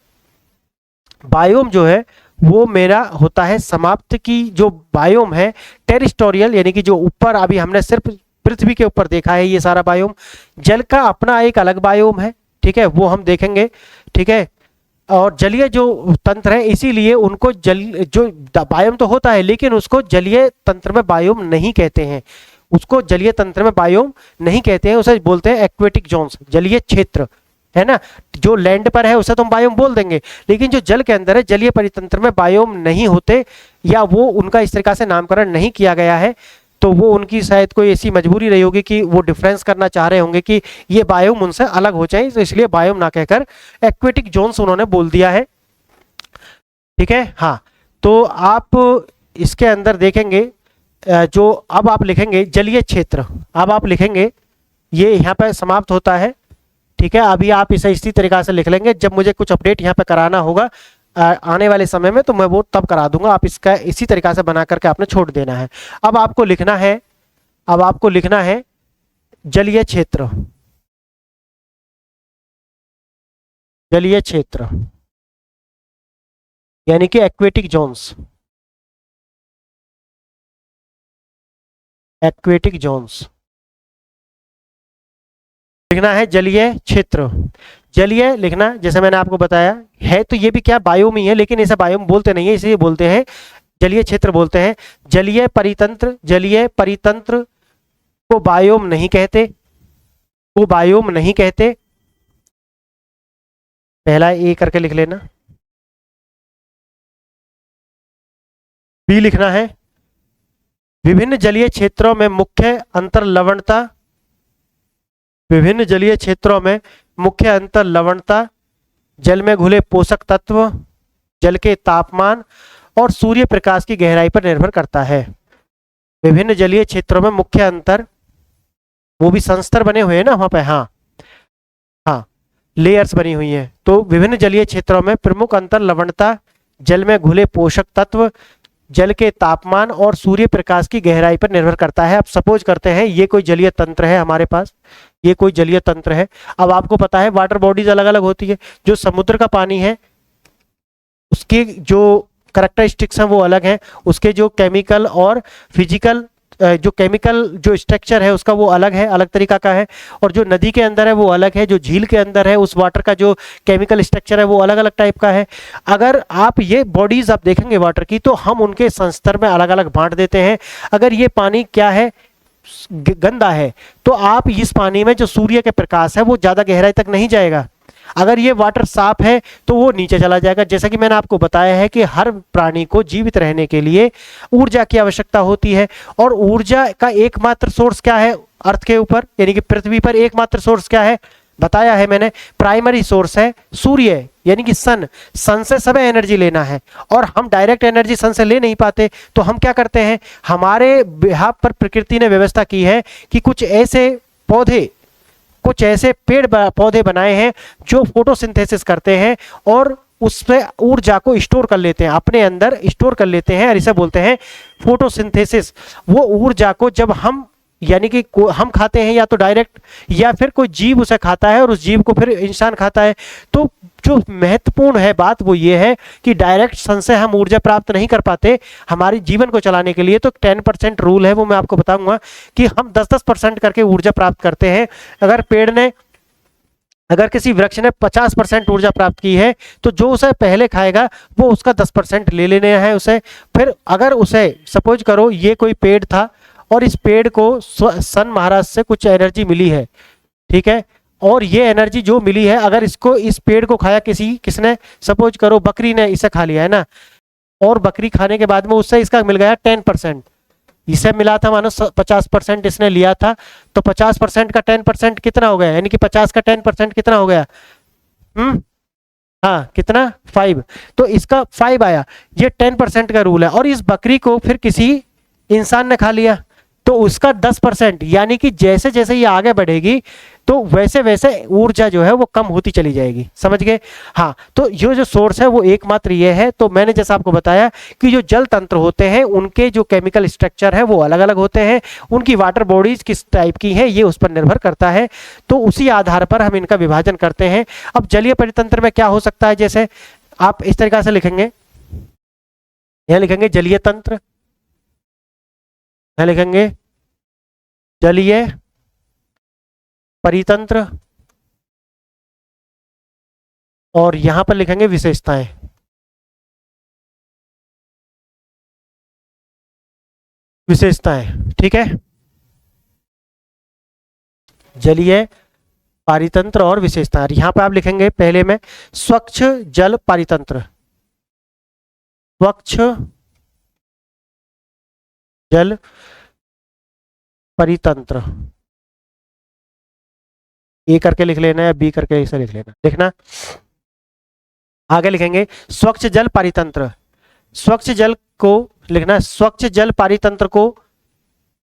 बायोम जो है वो मेरा होता है समाप्त की जो बायोम है टेरिस्टोरियल, यानी कि जो ऊपर अभी हमने सिर्फ पृथ्वी के ऊपर देखा है ये सारा बायोम, जल का अपना एक अलग बायोम है, ठीक है, वो हम देखेंगे, ठीक है। और जलीय जो तंत्र है इसीलिए उनको जल जो बायोम तो होता है लेकिन उसको जलीय तंत्र में बायोम नहीं कहते हैं, उसको जलीय तंत्र में बायोम नहीं कहते हैं, उसे बोलते हैं एक्वेटिक जोन्स, जलीय क्षेत्र, है ना। जो लैंड पर है उसे तो हम बायोम बोल देंगे, लेकिन जो जल के अंदर है जलीय परितंत्र में बायोम नहीं होते, या वो उनका इस तरीका से नामकरण नहीं किया गया है, तो वो उनकी शायद कोई ऐसी मजबूरी रही होगी कि वो डिफरेंस करना चाह रहे होंगे कि ये बायोम उनसे अलग हो जाए, तो इसलिए बायोम ना कहकर एक्वेटिक जोन्स उन्होंने बोल दिया है, ठीक है। हाँ, तो आप इसके अंदर देखेंगे जो अब आप लिखेंगे जलीय क्षेत्र, अब आप लिखेंगे ये यहाँ पे समाप्त होता है, ठीक है। अभी आप इसे इसी तरीका से लिख लेंगे, जब मुझे कुछ अपडेट यहाँ पे कराना होगा आने वाले समय में तो मैं वो तब करा दूंगा, आप इसका इसी तरीका से बना करके आपने छोड़ देना है। अब आपको लिखना है, अब आपको लिखना है जलीय क्षेत्र, जलीय क्षेत्र यानी कि एक्वेटिक जोन्स, एक्वेटिक जोन्स लिखना है, जलीय क्षेत्र, जलीय लिखना जैसे मैंने आपको बताया है, तो ये भी क्या बायोम ही है, लेकिन इसे बायोम बोलते नहीं है, इसलिए बोलते हैं जलीय क्षेत्र बोलते हैं। जलीय परितंत्र, जलीय परितंत्र को बायोम नहीं कहते, वो बायोम नहीं कहते, पहला ए करके लिख लेना। बी लिखना है विभिन्न जलीय क्षेत्रों में मुख्य अंतर लवणता, विभिन्न जलीय क्षेत्रों में मुख्य अंतर लवणता, जल में घुले पोषक तत्व, जल के तापमान और सूर्य प्रकाश की गहराई पर निर्भर करता है। विभिन्न जलीय क्षेत्रों में मुख्य अंतर, वो भी संस्तर बने हुए हैं ना वहां पे, हाँ हाँ लेयर्स बनी हुई हैं, तो विभिन्न जलीय क्षेत्रों में प्रमुख अंतर लवणता, जल में घुले पोषक तत्व, जल के तापमान और सूर्य प्रकाश की गहराई पर निर्भर करता है। अब सपोज करते हैं ये कोई जलीय तंत्र है हमारे पास, ये कोई जलीय तंत्र है। अब आपको पता है वाटर बॉडीज अलग अलग होती है, जो समुद्र का पानी है उसके जो करैक्टरिस्टिक्स हैं वो अलग हैं, उसके जो केमिकल और फिजिकल जो केमिकल जो स्ट्रक्चर है उसका वो अलग है, अलग तरीका का है, और जो नदी के अंदर है वो अलग है, जो झील के अंदर है उस वाटर का जो केमिकल स्ट्रक्चर है वो अलग अलग टाइप का है। अगर आप ये बॉडीज आप देखेंगे वाटर की तो हम उनके संस्तर में अलग अलग बांट देते हैं। अगर ये पानी क्या है गंदा है तो आप इस पानी में जो सूर्य के प्रकाश है वो ज्यादा गहराई तक नहीं जाएगा, अगर ये वाटर साफ है तो वो नीचे चला जाएगा। जैसा कि मैंने आपको बताया है कि हर प्राणी को जीवित रहने के लिए ऊर्जा की आवश्यकता होती है, और ऊर्जा का एकमात्र सोर्स क्या है अर्थ के ऊपर यानी कि पृथ्वी पर एकमात्र सोर्स क्या है बताया है मैंने, प्राइमरी सोर्स है सूर्य यानी कि सन से सब एनर्जी लेना है, और हम डायरेक्ट एनर्जी सन से ले नहीं पाते, तो हम क्या करते हैं, हमारे बिहाफ पर प्रकृति ने व्यवस्था की है कि कुछ ऐसे पौधे, कुछ ऐसे पेड़ पौधे बनाए हैं जो फोटोसिंथेसिस करते हैं और उससे ऊर्जा को स्टोर कर लेते हैं, अपने अंदर स्टोर कर लेते हैं, और इसे बोलते हैं फोटोसिंथेसिस। वो ऊर्जा को जब हम यानी कि हम खाते हैं या तो डायरेक्ट, या फिर कोई जीव उसे खाता है और उस जीव को फिर इंसान खाता है, तो जो महत्वपूर्ण है बात वो ये है कि डायरेक्ट सन से हम ऊर्जा प्राप्त नहीं कर पाते हमारे जीवन को चलाने के लिए। तो 10% रूल है वो मैं आपको बताऊंगा कि हम 10-10% करके ऊर्जा प्राप्त करते हैं। अगर पेड़ ने, अगर किसी वृक्ष ने 50% ऊर्जा प्राप्त की है तो जो उसे पहले खाएगा वो उसका 10% ले लेने है उसे। फिर अगर उसे सपोज करो ये कोई पेड़ था और इस पेड़ को सन महाराज से कुछ एनर्जी मिली है, ठीक है, और ये एनर्जी जो मिली है अगर इसको, इस पेड़ को खाया किसने, सपोज करो बकरी ने इसे खा लिया है ना, और बकरी खाने के बाद में उससे इसका मिल गया 10%, इसे मिला था मानो 50% इसने लिया था, तो 50% का 10% कितना हो गया, यानी कि 50 का 10% कितना हो गया, हाँ कितना 5, तो इसका 5 आया, ये 10% का रूल है। और इस बकरी को फिर किसी इंसान ने खा लिया तो उसका 10%, यानी कि जैसे जैसे ये आगे बढ़ेगी तो वैसे वैसे ऊर्जा जो है वो कम होती चली जाएगी। समझ गए? हाँ, तो ये जो सोर्स है वो एकमात्र ये है। तो मैंने जैसा आपको बताया कि जो जल तंत्र होते हैं उनके जो केमिकल स्ट्रक्चर है वो अलग अलग होते हैं, उनकी वाटर बॉडीज किस टाइप की है ये उस पर निर्भर करता है, तो उसी आधार पर हम इनका विभाजन करते हैं। अब जलीय परितंत्र में क्या हो सकता है, जैसे आप इस तरीका से लिखेंगे, यहां लिखेंगे जलीय तंत्र, यहां लिखेंगे जलीय परितंत्र, और यहां पर लिखेंगे विशेषताएं। विशेषताएं, ठीक है, जलीय पारितंत्र और विशेषताएं। यहां पर आप लिखेंगे पहले में स्वच्छ जल पारितंत्र, स्वच्छ जल परितंत्र, ए करके लिख लेना या बी करके ऐसे लिख लेना, लिखना। आगे लिखेंगे स्वच्छ जल पारितंत्र, स्वच्छ जल को लिखना, स्वच्छ जल पारितंत्र को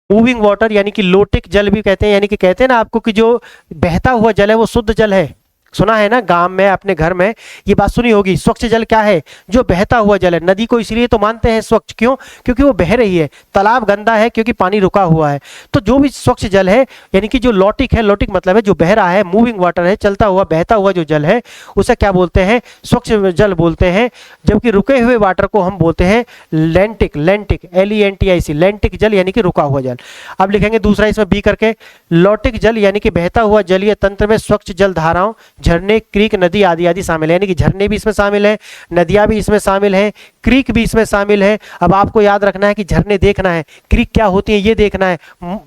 मूविंग वाटर यानी कि लोटिक जल भी कहते हैं, यानी कि कहते हैं ना आपको कि जो बहता हुआ जल है वो शुद्ध जल है। सुना है ना गांव में, अपने घर में ये बात सुनी होगी। स्वच्छ जल क्या है? जो बहता हुआ जल है। नदी को इसलिए तो मानते हैं स्वच्छ, क्यों? क्योंकि वो बह रही है। तालाब गंदा है क्योंकि पानी रुका हुआ है। तो जो भी स्वच्छ जल है, यानी कि जो लॉटिक है, लॉटिक मतलब है जो बह रहा है, मूविंग वाटर है, चलता हुआ बहता हुआ जो जल है, उसे क्या बोलते हैं? स्वच्छ जल बोलते हैं। जबकि रुके हुए वाटर को हम बोलते हैं लैंटिक, लैंटिक LENTIC, लैंटिक जल यानी कि रुका हुआ जल। अब लिखेंगे दूसरा इसमें बी करके, लॉटिक जल यानी कि बहता हुआ जलीय तंत्र में स्वच्छ जल धाराओं, झरने, क्रीक, नदी आदि आदि शामिल है। यानी कि झरने भी इसमें शामिल है, नदियां भी इसमें शामिल है, क्रीक भी इसमें शामिल है। अब आपको याद रखना है कि झरने देखना है, क्रीक क्या होती है ये देखना है,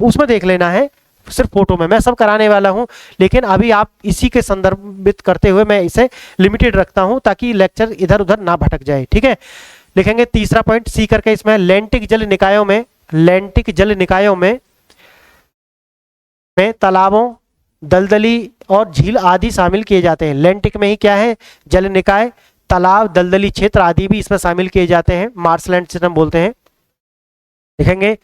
उसमें देख लेना है, सिर्फ फोटो में मैं सब कराने वाला हूं, लेकिन अभी आप इसी के संदर्भित करते हुए मैं इसे लिमिटेड रखता हूं ताकि लेक्चर इधर उधर ना भटक जाए, ठीक है। लिखेंगे तीसरा पॉइंट सी करके, इसमें लैंटिक जल निकायों में, लैंटिक जल निकायों में तालाबों, दलदली और झील आदि शामिल किए जाते हैं। लैंटिक में ही क्या है? जल निकाय, तालाब, दलदली क्षेत्र आदि भी इसमें शामिल किए जाते हैं, मार्शलैंड से हम बोलते हैं। देखेंगे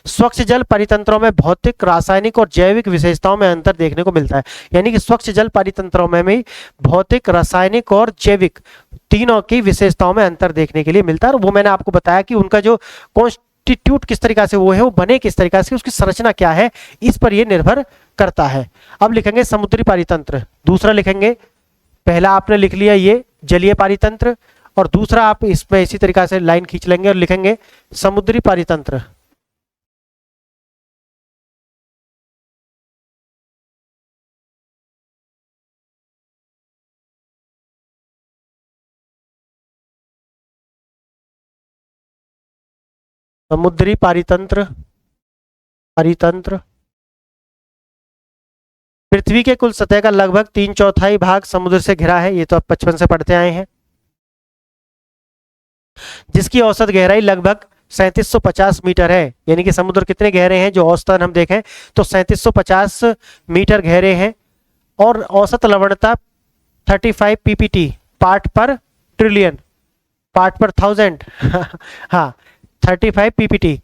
स्वच्छ जल परितंत्रों में भौतिक, रासायनिक और जैविक विशेषताओं में अंतर देखने को मिलता है। यानी कि स्वच्छ जल परितंत्रों में भी भौतिक, रासायनिक और जैविक तीनों की विशेषताओं में अंतर देखने के लिए मिलता है। और वो मैंने आपको बताया कि उनका जो कॉन्स्टिट्यूट किस तरीका से वो है, वो बने किस तरीका से, उसकी संरचना क्या है, इस पर ये निर्भर करता है। अब लिखेंगे समुद्री पारितंत्र, दूसरा लिखेंगे, पहला आपने लिख लिया ये जलीय पारितंत्र, और दूसरा आप इसमें इसी तरीका से लाइन खींच लेंगे और लिखेंगे समुद्री पारितंत्र। समुद्री पारितंत्र, परितंत्र पृथ्वी के कुल सतह का लगभग 3/4 भाग समुद्र से घिरा है। ये तो आप बचपन से पढ़ते आए हैं। जिसकी औसत गहराई लगभग 3750 मीटर है। यानी कि समुद्र कितने गहरे हैं, जो औसतन हम देखें तो 3750 मीटर गहरे हैं। और औसत लवणता 35 PPT, पार्ट पर ट्रिलियन, पार्ट पर 1000 हाँ 35 PPT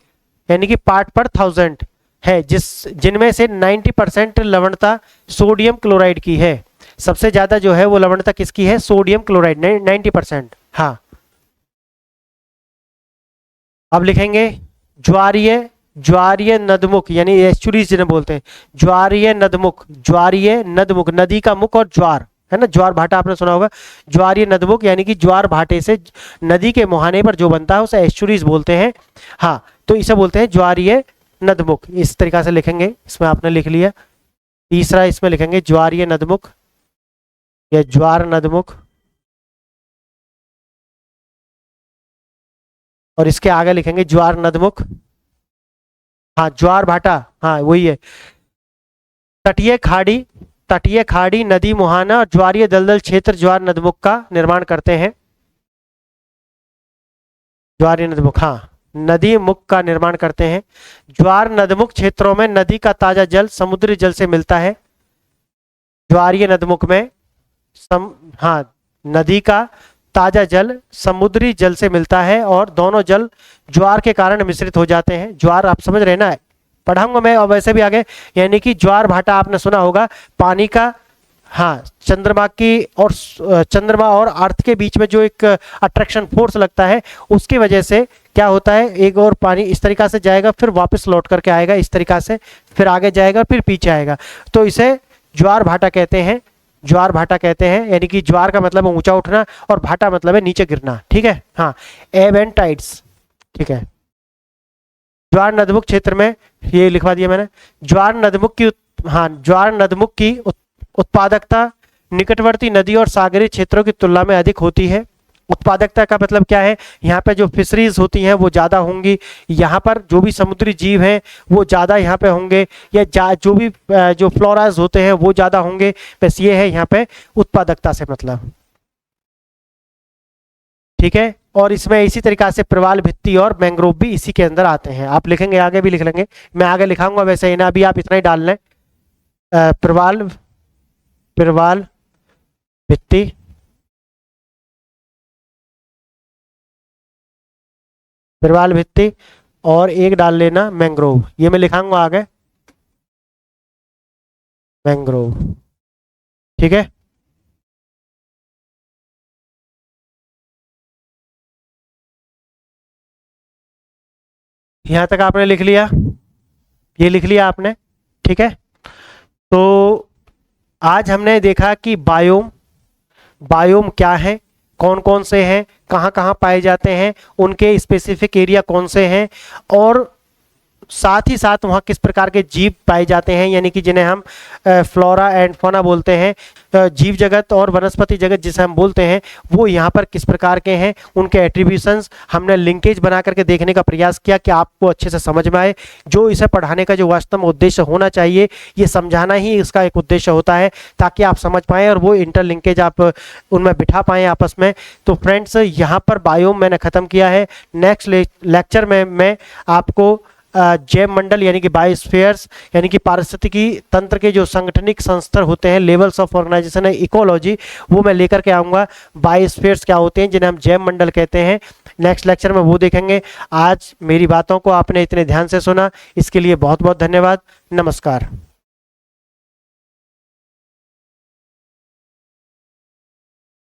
यानी कि पार्ट पर 1000 है, जिनमें से 90% लवणता सोडियम क्लोराइड की है। सबसे ज्यादा जो है वो लवणता किसकी है? Sodium chloride, 90%। हाँ, अब लिखेंगे ज्वारीय, ज्वारीय नदमुख यानी एस्चुरीज जिन्हें बोलते हैं, ज्वारीय नदमुख, ज्वारीय नदमुख, नदी का मुख और ज्वार है ना, ज्वार भाटा आपने सुना होगा। ज्वारीय नदमुख यानी कि ज्वार भाटे से नदी के मुहाने पर जो बनता है उसे एस्चुरीज बोलते हैं। हाँ, तो इसे बोलते हैं ज्वारीय नदमुख। इस तरीका से लिखेंगे, इसमें आपने लिख लिया। तीसरा इसमें लिखेंगे ज्वारीय नदमुख या ज्वार नदमुख, और इसके आगे लिखेंगे ज्वार नदमुख। हाँ, ज्वार भाटा, हाँ वही है। तटीय खाड़ी, तटीय खाड़ी, नदी मुहाना और ज्वारीय दलदल क्षेत्र ज्वार नदमुख का निर्माण करते हैं। ज्वारीय नदमुख, हाँ नदी मुख का निर्माण करते हैं। ज्वार नदमुख क्षेत्रों में नदी का ताजा जल समुद्री जल से मिलता है। ज्वारीय नदमुख में हाँ नदी का ताजा जल समुद्री जल से मिलता है और दोनों जल ज्वार के कारण मिश्रित हो जाते हैं। ज्वार आप समझ रहे हैं ना, पढ़ाऊंगा मैं और वैसे भी आगे। यानी कि ज्वार भाटा आपने सुना होगा, पानी का, हाँ, चंद्रमा और अर्थ के बीच में जो एक अट्रैक्शन फोर्स लगता है, उसकी वजह से क्या होता है, एक और पानी इस तरीका से जाएगा, फिर वापस लौट करके आएगा इस तरीका से, फिर आगे जाएगा, फिर पीछे आएगा। तो इसे ज्वार भाटा कहते हैं, ज्वार भाटा कहते हैं। यानी कि ज्वार का मतलब है ऊंचा उठना और भाटा मतलब है नीचे गिरना, ठीक है। हाँ, एब एंड टाइड्स, ठीक है। ज्वार नदमुख क्षेत्र में, ये लिखवा दिया मैंने, ज्वार नदमुख की हाँ, ज्वार नदमुख की उत्पादकता निकटवर्ती नदी और सागरीय क्षेत्रों की तुलना में अधिक होती है। उत्पादकता का मतलब क्या है, यहाँ पे जो फिशरीज होती हैं वो ज़्यादा होंगी, यहाँ पर जो भी समुद्री जीव हैं वो ज़्यादा यहाँ पे होंगे, या जो भी जो फ्लोराज होते हैं वो ज़्यादा होंगे। बस ये है यहाँ पे उत्पादकता से मतलब, ठीक है। और इसमें इसी तरीका से प्रवाल भित्ति और मैंग्रोव भी इसी के अंदर आते हैं। आप लिखेंगे, आगे भी लिख लेंगे, मैं आगे लिखाऊंगा वैसे ही ना, अभी आप इतना ही डाल लें। प्रवाल, प्रवाल भित्ति, प्रवाल भित्ति, और एक डाल लेना मैंग्रोव, ये मैं लिखाऊंगा आगे, मैंग्रोव, ठीक है। यहां तक आपने लिख लिया, ये लिख लिया आपने, ठीक है। तो आज हमने देखा कि बायोम, बायोम क्या है, कौन कौन से हैं, कहाँ कहाँ पाए जाते हैं, उनके स्पेसिफिक एरिया कौन से हैं, और साथ ही साथ वहाँ किस प्रकार के जीव पाए जाते हैं, यानी कि जिन्हें हम फ्लोरा एंड फौना बोलते हैं, जीव जगत और वनस्पति जगत जिसे हम बोलते हैं, वो यहाँ पर किस प्रकार के हैं, उनके एट्रीब्यूशंस हमने लिंकेज बना करके देखने का प्रयास किया कि आपको अच्छे से समझ में आए। जो इसे पढ़ाने का जो वास्तव में उद्देश्य होना चाहिए, ये समझाना ही इसका एक उद्देश्य होता है, ताकि आप समझ पाएँ और वो इंटरलिंकेज आप उनमें बिठा पाएँ आपस में। तो फ्रेंड्स, यहाँ पर बायोम मैंने ख़त्म किया है। नेक्स्ट लेक्चर में मैं आपको जैव मंडल यानी कि बायोस्फीयर्स, यानी कि पारिस्थितिकी तंत्र के जो संगठनिक संस्तर होते हैं, लेवल्स ऑफ ऑर्गेनाइजेशन है, इकोलॉजी, वो मैं लेकर के आऊँगा। बायोस्फीयर्स क्या होते हैं, जिन्हें हम जैव मंडल कहते हैं, नेक्स्ट लेक्चर में वो देखेंगे। आज मेरी बातों को आपने इतने ध्यान से सुना, इसके लिए बहुत बहुत धन्यवाद। नमस्कार।